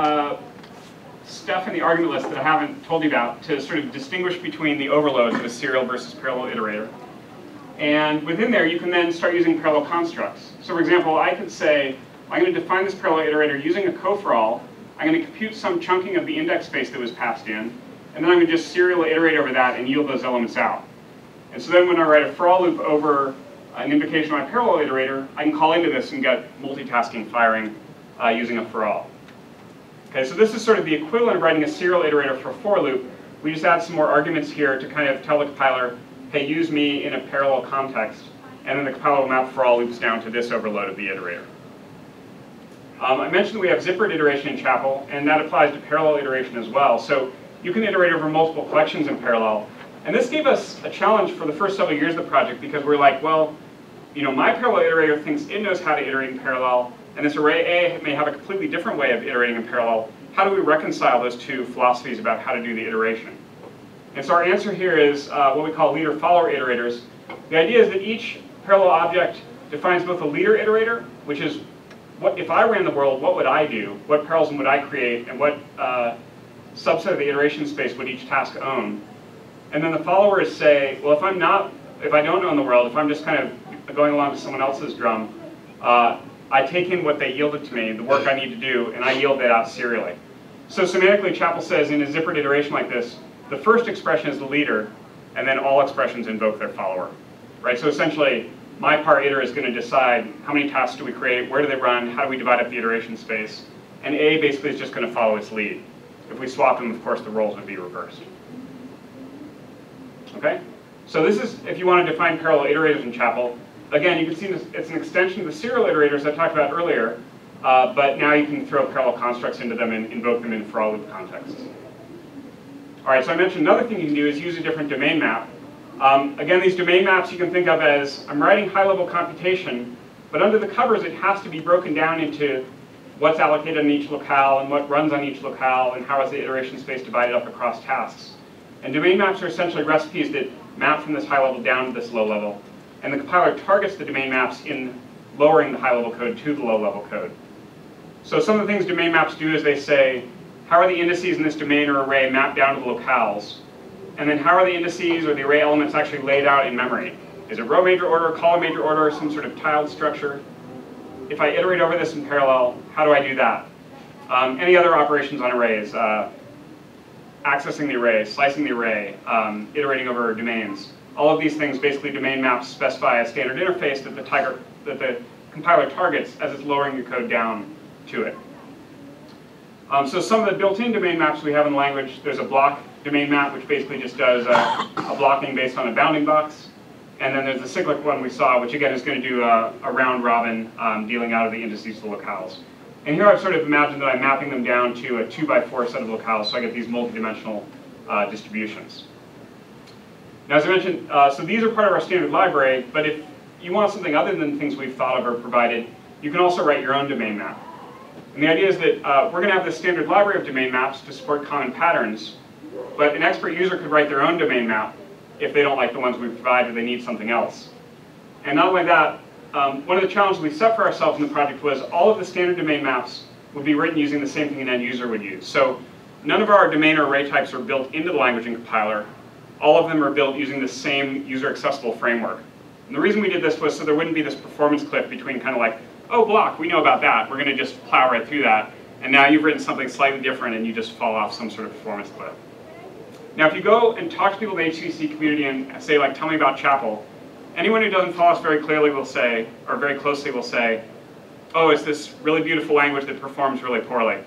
stuff in the argument list that I haven't told you about to sort of distinguish between the overloads of a serial versus parallel iterator. And within there, you can then start using parallel constructs. So for example, I could say, I'm going to define this parallel iterator using a co-for-all. I'm going to compute some chunking of the index space that was passed in, and then I'm going to just serially iterate over that and yield those elements out. And so then when I write a for-all loop over an invocation of my parallel iterator, I can call into this and get multitasking firing using a for-all. Okay, so this is sort of the equivalent of writing a serial iterator for a for loop. We just add some more arguments here to kind of tell the compiler, hey, use me in a parallel context, and then the compiler will map for-all loops down to this overload of the iterator. I mentioned that we have zippered iteration in Chapel, and that applies to parallel iteration as well. So you can iterate over multiple collections in parallel. And this gave us a challenge for the first several years of the project, because we're like, well, you know, my parallel iterator thinks it knows how to iterate in parallel, and this array A may have a completely different way of iterating in parallel. How do we reconcile those two philosophies about how to do the iteration? And so our answer here is what we call leader-follower iterators. The idea is that each parallel object defines both a leader iterator, which is what if I ran the world, what would I do? What parallelism would I create? And what subset of the iteration space would each task own? And then the followers say, well, if I don't own the world, if I'm just kind of going along to someone else's drum, I take in what they yielded to me, the work I need to do, and I yield that out serially. So semantically, Chapel says in a zippered iteration like this, the first expression is the leader, and then all expressions invoke their follower. Right? So essentially, my par iter is going to decide how many tasks do we create, where do they run, how do we divide up the iteration space, and A basically is just going to follow its lead. If we swap them, of course, the roles would be reversed. Okay? So this is, if you want to define parallel iterators in Chapel, again, you can see this, it's an extension of the serial iterators I talked about earlier, but now you can throw parallel constructs into them and invoke them in for-all loop contexts. All right, so I mentioned another thing you can do is use a different domain map. Again, these domain maps you can think of as, I'm writing high-level computation, but under the covers it has to be broken down into what's allocated in each locale and what runs on each locale and how is the iteration space divided up across tasks. And domain maps are essentially recipes that map from this high level down to this low level. And the compiler targets the domain maps in lowering the high level code to the low level code. So some of the things domain maps do is they say, how are the indices in this domain or array mapped down to the locales? And then how are the indices or the array elements actually laid out in memory? Is it row major order, column major order, some sort of tiled structure? If I iterate over this in parallel, how do I do that? Any other operations on arrays? Accessing the array, slicing the array, iterating over domains. All of these things, basically domain maps specify a standard interface that the compiler targets as it's lowering your code down to it. So some of the built-in domain maps we have in the language, there's a block domain map, which basically just does a blocking based on a bounding box. And then there's the cyclic one we saw, which again is going to do a round robin dealing out of the indices to locales. And here I've sort of imagined that I'm mapping them down to a 2x4 set of locales, so I get these multidimensional distributions. Now, as I mentioned, so these are part of our standard library, but if you want something other than things we've thought of or provided, you can also write your own domain map. And the idea is that we're going to have this standard library of domain maps to support common patterns, but an expert user could write their own domain map if they don't like the ones we provide or they need something else. And not only that, one of the challenges we set for ourselves in the project was all of the standard domain maps would be written using the same thing an end user would use. So none of our domain or array types are built into the language and compiler. All of them are built using the same user-accessible framework. And the reason we did this was so there wouldn't be this performance cliff between kind of like, oh, block, we know about that. We're going to just plow right through that. And now you've written something slightly different and you just fall off some sort of performance cliff. Now, if you go and talk to people in the HPC community and say, like, tell me about Chapel, anyone who doesn't follow us very clearly will say, or very closely will say, oh, it's this really beautiful language that performs really poorly.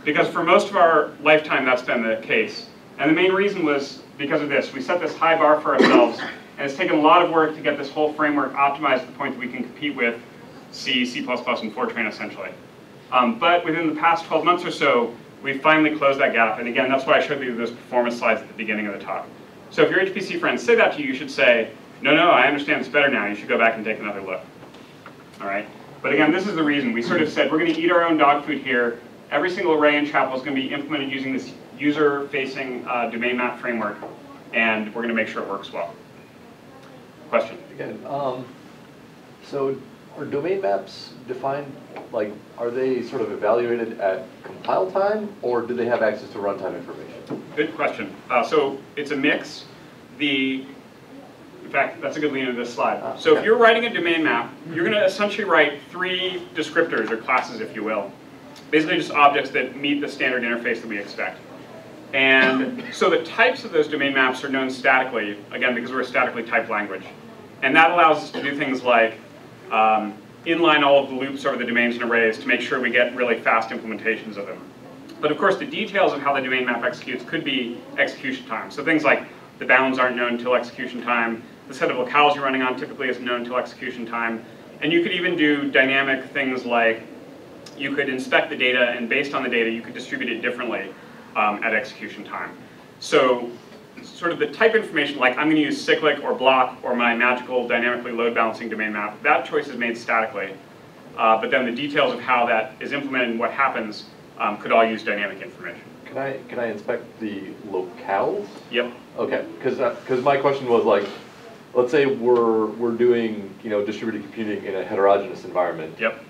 Because for most of our lifetime, that's been the case. And the main reason was because of this. We set this high bar for ourselves, and it's taken a lot of work to get this whole framework optimized to the point that we can compete with C, C++, and Fortran, essentially. But within the past 12 months or so, we've finally closed that gap. And again, that's why I showed you those performance slides at the beginning of the talk. So if your HPC friends say that to you, you should say, no, I understand this better now. You should go back and take another look. All right? But again, this is the reason. We sort of said, we're going to eat our own dog food here. Every single array in Chapel is going to be implemented using this user-facing domain map framework, and we're going to make sure it works well. Question? Again, so Are domain maps defined, like, are they sort of evaluated at compile time, or do they have access to runtime information? Good question. So it's a mix. In fact, that's a good lead into this slide. So if you're writing a domain map, you're going to essentially write 3 descriptors, or classes, if you will. Basically just objects that meet the standard interface that we expect. And so the types of those domain maps are known statically, again, because we're a statically typed language. And that allows us to do things like inline all of the loops over the domains and arrays to make sure we get really fast implementations of them. But of course, the details of how the domain map executes could be execution time. So things like the bounds aren't known until execution time. The set of locales you're running on typically isn't known until execution time. And you could even do dynamic things like you could inspect the data, and based on the data, you could distribute it differently at execution time. So sort of the type information, like I'm going to use cyclic or block or my magical dynamically load balancing domain map, that choice is made statically. But then the details of how that is implemented and what happens could all use dynamic information. Can I inspect the locales? Yep. Okay, because my question was like, let's say we're doing distributed computing in a heterogeneous environment. Yep.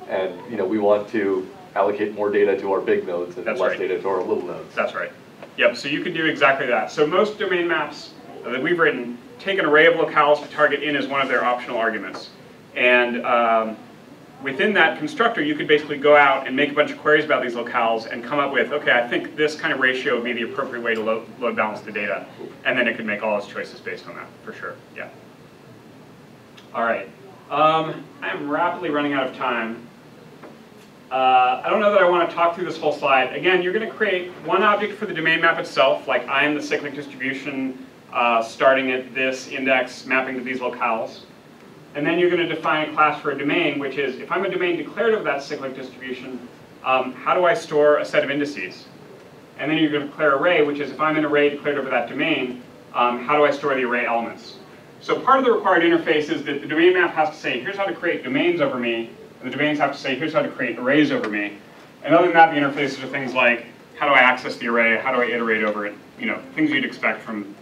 And we want to allocate more data to our big nodes and less data to our little nodes. That's right. Yep, so you can do exactly that. So most domain maps that we've written take an array of locales to target in as one of their optional arguments. And within that constructor, you could basically go out and make a bunch of queries about these locales and come up with, okay, I think this kind of ratio would be the appropriate way to load balance the data. And then it could make all its choices based on that, for sure. Yeah. All right. I'm rapidly running out of time. I don't know that I want to talk through this whole slide. Again, you're going to create one object for the domain map itself, like I am the cyclic distribution starting at this index, mapping to these locales. And then you're going to define a class for a domain, which is, if I'm a domain declared of that cyclic distribution, how do I store a set of indices? And then you're going to declare array, which is, if I'm an array declared over that domain, how do I store the array elements? So part of the required interface is that the domain map has to say, here's how to create domains over me, and the domains have to say, here's how to create arrays over me. And other than that, the interfaces are things like, how do I access the array? How do I iterate over it? Things you'd expect from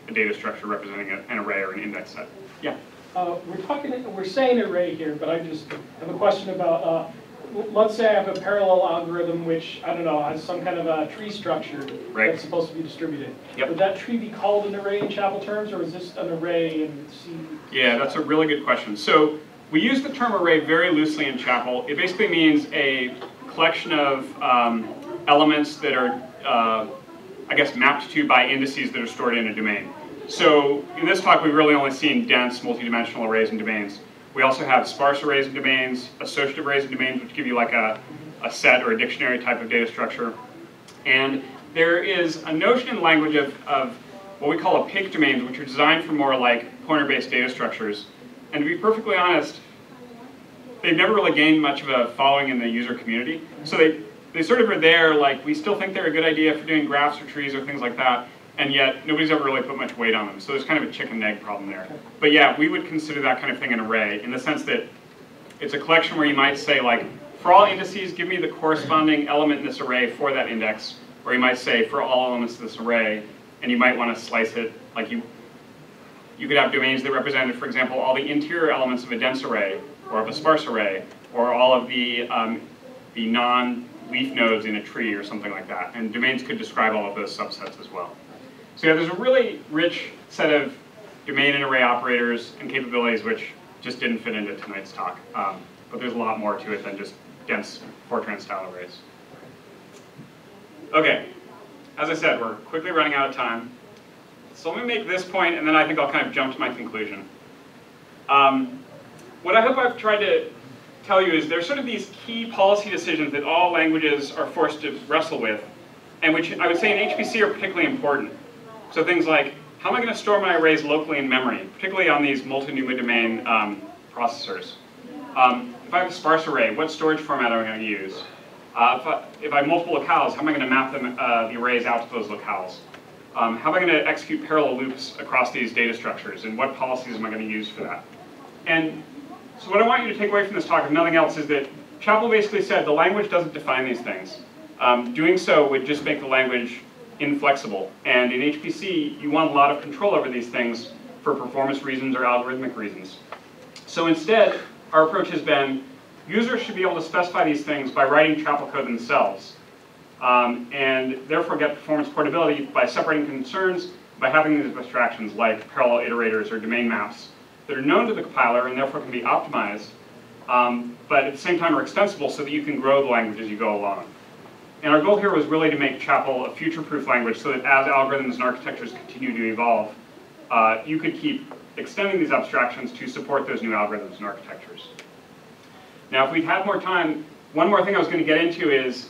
a data structure representing an array or an index set. Yeah? We're saying array here, but I just have a question about, let's say I have a parallel algorithm which, I don't know, has some kind of a tree structure that's supposed to be distributed. Yep. Would that tree be called an array in Chapel terms, or is this an array in C? Yeah, that's a really good question. So we use the term array very loosely in Chapel. It basically means a collection of elements that are, I guess, mapped to by indices that are stored in a domain. So in this talk, we've really only seen dense, multidimensional arrays and domains. We also have sparse arrays and domains, associative arrays and domains, which give you like a set or a dictionary type of data structure. And there is a notion in language of what we call opaque domains, which are designed for more like pointer-based data structures. And to be perfectly honest, they've never really gained much of a following in the user community. So they sort of are there, like, we still think they're a good idea for doing graphs or trees or things like that, and yet nobody's ever really put much weight on them. So there's kind of a chicken and egg problem there. But yeah, we would consider that kind of thing an array, in the sense that it's a collection where you might say, like, for all indices, give me the corresponding element in this array for that index. Or you might say, for all elements of this array, and you might want to slice it, like you could have domains that represented, for example, all the interior elements of a dense array, or of a sparse array, or all of the non-leaf nodes in a tree, or something like that. And domains could describe all of those subsets as well. So yeah, there's a really rich set of domain and array operators and capabilities which just didn't fit into tonight's talk. But there's a lot more to it than just dense Fortran style arrays. Okay, as I said, we're quickly running out of time. So let me make this point, and then I think I'll kind of jump to my conclusion. What I hope I've tried to tell you is there's sort of these key policy decisions that all languages are forced to wrestle with, and which I would say in HPC are particularly important. So things like, how am I going to store my arrays locally in memory, particularly on these multi-NUMA domain processors? If I have a sparse array, what storage format am I going to use? If I have multiple locales, how am I going to map them, the arrays out to those locales? How am I going to execute parallel loops across these data structures, and what policies am I going to use for that? And so what I want you to take away from this talk, if nothing else, is that Chapel basically said the language doesn't define these things. Doing so would just make the language inflexible. And in HPC, you want a lot of control over these things for performance reasons or algorithmic reasons. So instead, our approach has been users should be able to specify these things by writing chapel code themselves, and therefore get performance portability by separating concerns by having these abstractions like parallel iterators or domain maps that are known to the compiler and therefore can be optimized, but at the same time are extensible so that you can grow the language as you go along. And our goal here was really to make Chapel a future-proof language so that as algorithms and architectures continue to evolve, you could keep extending these abstractions to support those new algorithms and architectures. Now, if we'd had more time, one more thing I was going to get into is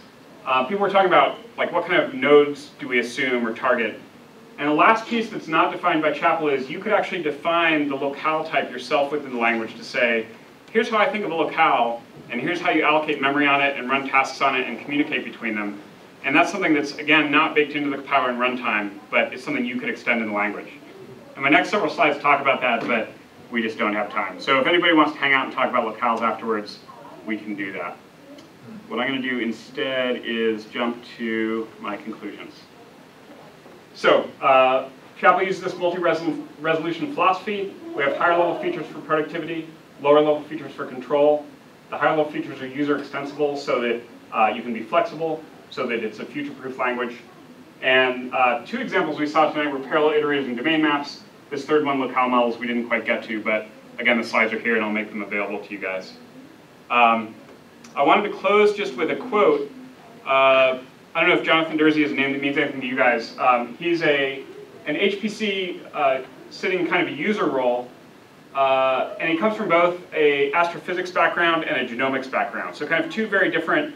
people were talking about like what kind of nodes do we assume or target. And the last piece that's not defined by Chapel is you could actually define the locale type yourself within the language to say, here's how I think of a locale, and here's how you allocate memory on it and run tasks on it and communicate between them. And that's something that's, again, not baked into the compiler in runtime, but it's something you could extend in the language. And my next several slides talk about that, but we just don't have time. So if anybody wants to hang out and talk about locales afterwards, we can do that. What I'm going to do instead is jump to my conclusions. So, Chapel uses this multi-resolution philosophy. We have higher level features for productivity, lower level features for control. The higher level features are user extensible so that you can be flexible, so that it's a future-proof language. And two examples we saw tonight were parallel iterators and domain maps. This third one, locale models, we didn't quite get to, but again, the slides are here and I'll make them available to you guys. I wanted to close just with a quote. I don't know if Jonathan Dersey is a name that means anything to you guys. He's an HPC sitting kind of a user role, and he comes from both an astrophysics background and a genomics background. So kind of two very different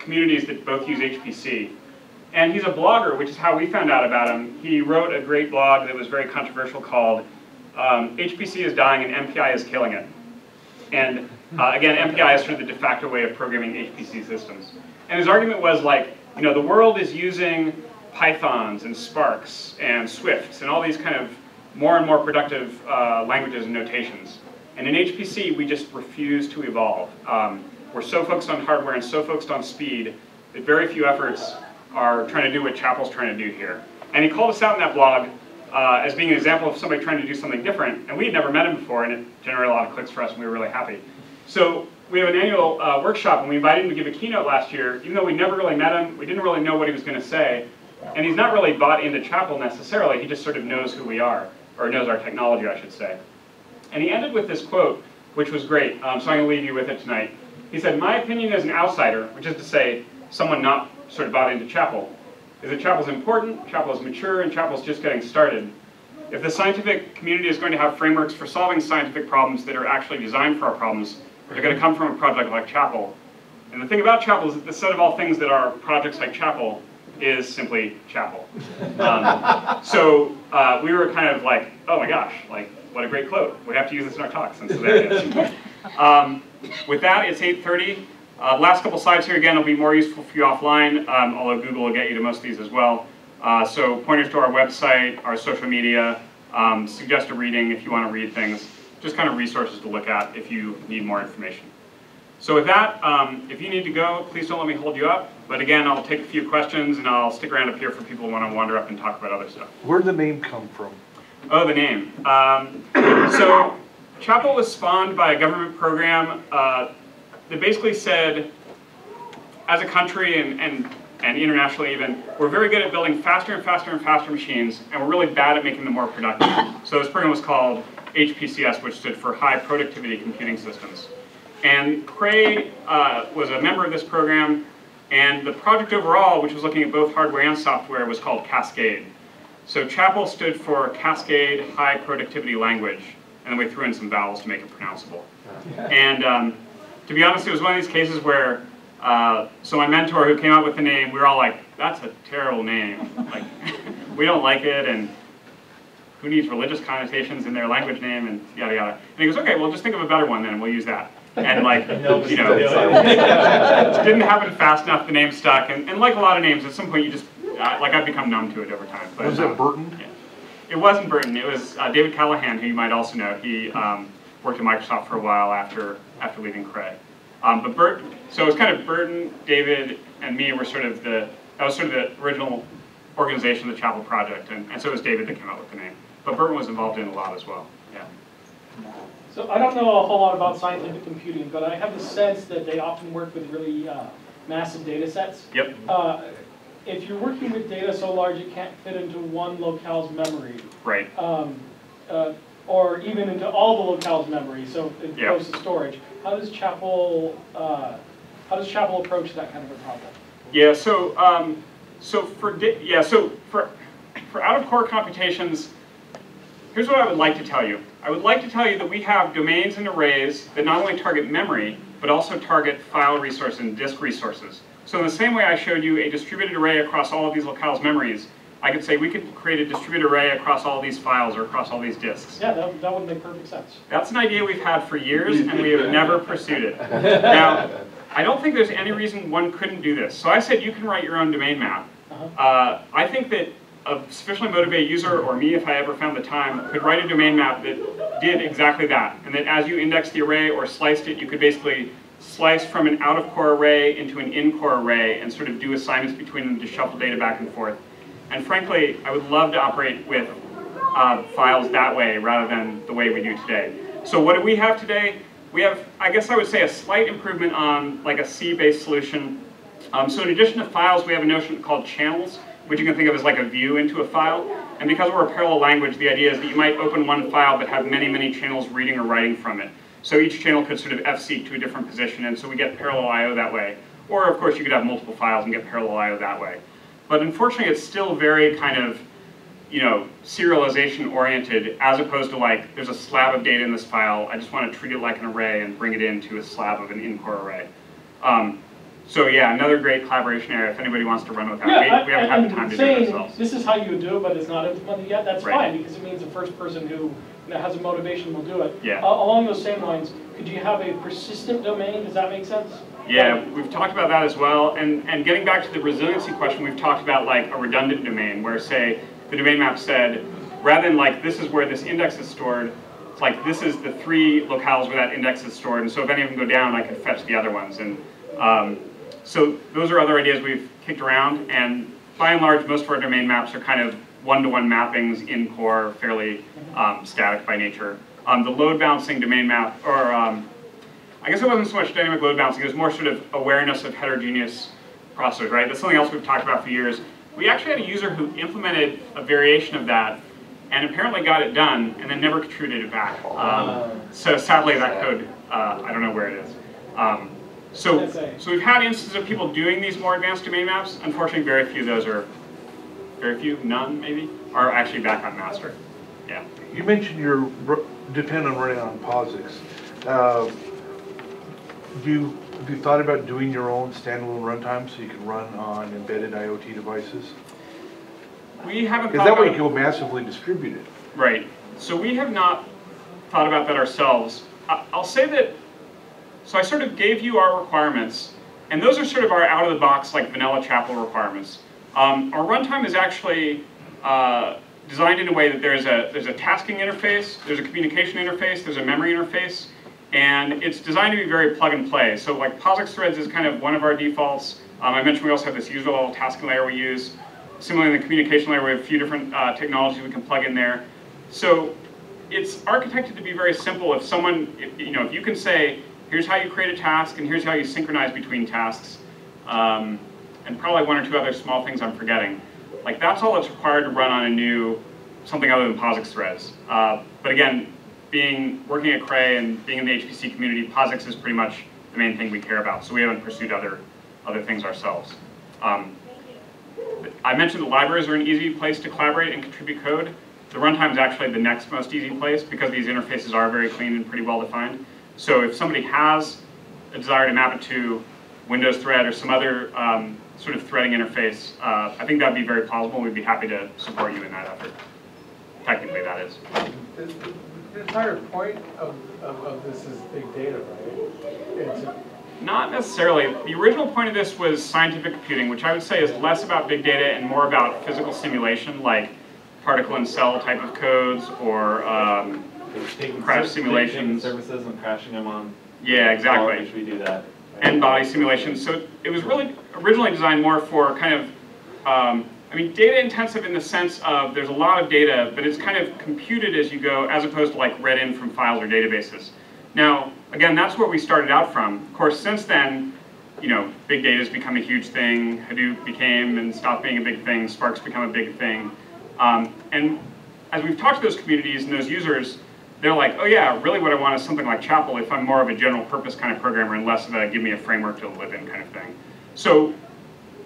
communities that both use HPC. And he's a blogger, which is how we found out about him. He wrote a great blog that was very controversial called HPC is Dying and MPI is Killing It. And again, MPI is sort of the de facto way of programming HPC systems. And his argument was like, you know, the world is using Pythons and Sparks and Swifts and all these kind of more and more productive languages and notations. And in HPC, we just refuse to evolve. We're so focused on hardware and so focused on speed that very few efforts are trying to do what Chapel's trying to do here. And he called us out in that blog as being an example of somebody trying to do something different. And we had never met him before, and it generated a lot of clicks for us, and we were really happy. So we have an annual workshop, and we invited him to give a keynote last year. Even though we never really met him, we didn't really know what he was going to say. And he's not really bought into Chapel necessarily. He just sort of knows who we are, or knows our technology, I should say. And he ended with this quote, which was great. So I'm going to leave you with it tonight. He said, "My opinion as an outsider," which is to say someone not sort of bought into Chapel, "is that Chapel's important, Chapel is mature, and Chapel's just getting started. If the scientific community is going to have frameworks for solving scientific problems that are actually designed for our problems, they're going to come from a project like Chapel. And the thing about Chapel is that the set of all things that are projects like Chapel is simply Chapel." So we were kind of like, oh my gosh, like what a great quote. We have to use this in our talks, and so there it is. With that, it's 8:30. Last couple slides here, again, will be more useful for you offline, although Google will get you to most of these as well. So pointers to our website, our social media, suggested reading if you want to read things, just kind of resources to look at if you need more information. So with that, if you need to go, please don't let me hold you up. But again, I'll take a few questions, and I'll stick around up here for people who want to wander up and talk about other stuff. Where'd the name come from? Oh, the name. So Chapel was spawned by a government program that basically said, as a country and internationally even, we're very good at building faster and faster and faster machines, and we're really bad at making them more productive. So this program was called HPCS, which stood for High Productivity Computing Systems. And Craig was a member of this program, and the project overall, which was looking at both hardware and software, was called Cascade. So Chapel stood for Cascade High Productivity Language, and then we threw in some vowels to make it pronounceable. And to be honest, it was one of these cases where, so my mentor who came up with the name, we were all like, that's a terrible name. Like, we don't like it, and who needs religious connotations in their language name, and yada yada. And he goes, okay, well just think of a better one then, and we'll use that. And like, you know, it didn't happen fast enough, the name stuck, and like a lot of names, at some point you just, like I've become numb to it over time. But, was it Burton? Yeah. It wasn't Burton, it was David Callahan, who you might also know. He worked at Microsoft for a while after leaving Cray. But so it was kind of Burton, David, and me were sort of that was sort of the original organization of the Chapel project, and so it was David that came up with the name. But Burton was involved in a lot as well, yeah. So I don't know a whole lot about scientific computing, but I have the sense that they often work with really massive data sets. Yep. If you're working with data so large it can't fit into one locale's memory, Right. Or even into all the locale's memory, so it goes to storage, how does Chapel approach that kind of a problem? Yeah. So for out-of-core computations, here's what I would like to tell you. I would like to tell you that we have domains and arrays that not only target memory, but also target file resources and disk resources. So in the same way I showed you a distributed array across all of these locales' memories, I could say we could create a distributed array across all these files or across all these disks. Yeah, that would make perfect sense. That's an idea we've had for years, and we have never pursued it. Now, I don't think there's any reason one couldn't do this. So I said you can write your own domain map. I think that a sufficiently motivated user, or me if I ever found the time, could write a domain map that did exactly that. And that as you indexed the array or sliced it, you could basically slice from an out-of-core array into an in-core array and sort of do assignments between them to shuffle data back and forth. And frankly, I would love to operate with files that way rather than the way we do today. So what do we have today? We have, I guess I would say, a slight improvement on like a C-based solution. So in addition to files, we have a notion called channels, which you can think of as like a view into a file. And because we're a parallel language, the idea is that you might open one file but have many, many channels reading or writing from it. So each channel could sort of fseek to a different position, and so we get parallel I/O that way. Or of course you could have multiple files and get parallel I/O that way. But unfortunately it's still very kind of, serialization oriented, as opposed to like, there's a slab of data in this file, I just want to treat it like an array and bring it into a slab of an in-core array. So yeah, another great collaboration area if anybody wants to run with that. Yeah, we haven't had the time to do it ourselves. This is how you would do it, but it's not implemented yet, that's Right. fine, because it means the first person who has a motivation will do it. Yeah. Along those same lines, could you have a persistent domain? Does that make sense? Yeah, we've talked about that as well. And getting back to the resiliency question, we've talked about like a redundant domain where, say, the domain map said, rather than like this is where this index is stored, it's like this is the 3 locales where that index is stored. And so if any of them go down, I could fetch the other ones. And so those are other ideas we've kicked around. And by and large, most of our domain maps are kind of one-to-one mappings in core, fairly static by nature. The load balancing domain map, or I guess it wasn't so much dynamic load balancing, it was more sort of awareness of heterogeneous processors, right? That's something else we've talked about for years. We actually had a user who implemented a variation of that and apparently got it done and then never contributed it back. So sadly that code, I don't know where it is. So we've had instances of people doing these more advanced domain maps. Unfortunately, very few of those are, none maybe, are actually back on master. Yeah. You mentioned you're depend on running on POSIX. Have you thought about doing your own standalone runtime so you can run on embedded IoT devices? We haven't thought because that about way you can go massively distributed. Right. So we have not thought about that ourselves. I'll say that, so I sort of gave you our requirements, and those are sort of our out-of-the-box, like vanilla Chapel requirements. Our runtime is actually designed in a way that there's a tasking interface, there's a communication interface, there's a memory interface, and it's designed to be very plug and play. So like POSIX threads is kind of one of our defaults. I mentioned we also have this user level tasking layer we use. Similarly in the communication layer, we have a few different technologies we can plug in there. So it's architected to be very simple. If someone, if you can say, here's how you create a task, and here's how you synchronize between tasks, and probably 1 or 2 other small things I'm forgetting. Like that's all that's required to run on a new, something other than POSIX threads. But again, working at Cray and being in the HPC community, POSIX is pretty much the main thing we care about. So we haven't pursued other things ourselves. I mentioned the libraries are an easy place to collaborate and contribute code. The runtime is actually the next most easy place because these interfaces are very clean and pretty well defined. So if somebody has a desire to map it to Windows thread or some other sort of threading interface, I think that would be very plausible. We'd be happy to support you in that effort. Technically, that is. The entire point of this is big data, right? Not necessarily. The original point of this was scientific computing, which I would say is less about big data and more about physical simulation, like particle and cell type of codes or crash simulations. Services and crashing them on. Yeah, exactly. Which we do that. And body simulations. So it was really originally designed more for kind of, I I mean, data intensive in the sense of there's a lot of data, but it's kind of computed as you go, as opposed to like read in from files or databases. Now, again, that's where we started out from. Of course, since then, you know, big data has become a huge thing. Hadoop became and stopped being a big thing. Spark's become a big thing. And as we've talked to those communities and those users, they're like, oh yeah, really what I want is something like Chapel if I'm more of a general purpose kind of programmer and less of a give me a framework to live in kind of thing. So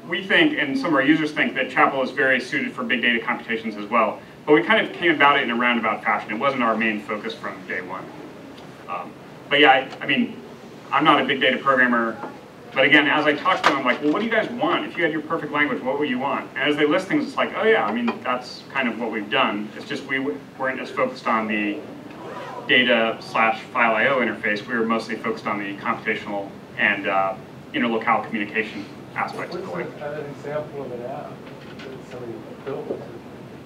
we think, and some of our users think, that Chapel is very suited for big data computations as well. But we kind of came about it in a roundabout fashion. It wasn't our main focus from day one. But yeah, I mean, I'm not a big data programmer. But again, as I talk to them, I'm like, well, what do you guys want? If you had your perfect language, what would you want? And as they list things, it's like, oh yeah, I mean, that's kind of what we've done. It's just we weren't as focused on the data/file I/O interface. We were mostly focused on the computational and interlocale communication aspects of the language. What's an example of an app that somebody built with it?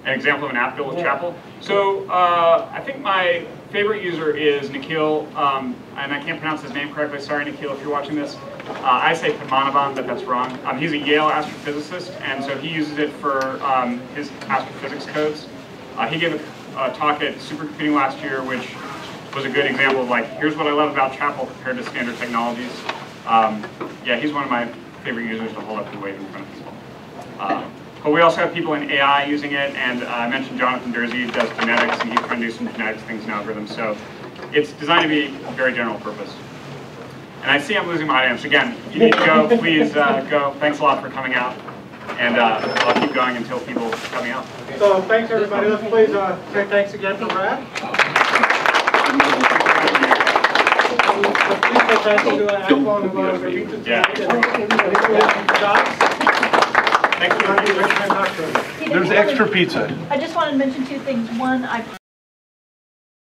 An example of an app built with Chapel? So I think my favorite user is Nikhil, and I can't pronounce his name correctly. Sorry, Nikhil, if you're watching this. I say Padmanabhan, but that's wrong. He's a Yale astrophysicist, and so he uses it for his astrophysics codes. He gave a talk at Supercomputing last year, which was a good example of like, here's what I love about Chapel compared to standard technologies. Yeah, he's one of my favorite users to hold up and wave in front of people. But we also have people in AI using it, and I mentioned Jonathan Dersey does genetics, and he's trying to do some genetics things in algorithms. So it's designed to be very general purpose. And I see I'm losing my audience. Again, if you need to go, please go. Thanks a lot for coming out. And I'll keep going until people coming out. So thanks everybody. Let's please say thanks again to Brad. Please say thanks to Aqua who was our pizza tonight. Thank you. There's extra pizza. I just wanted to mention two things. One, I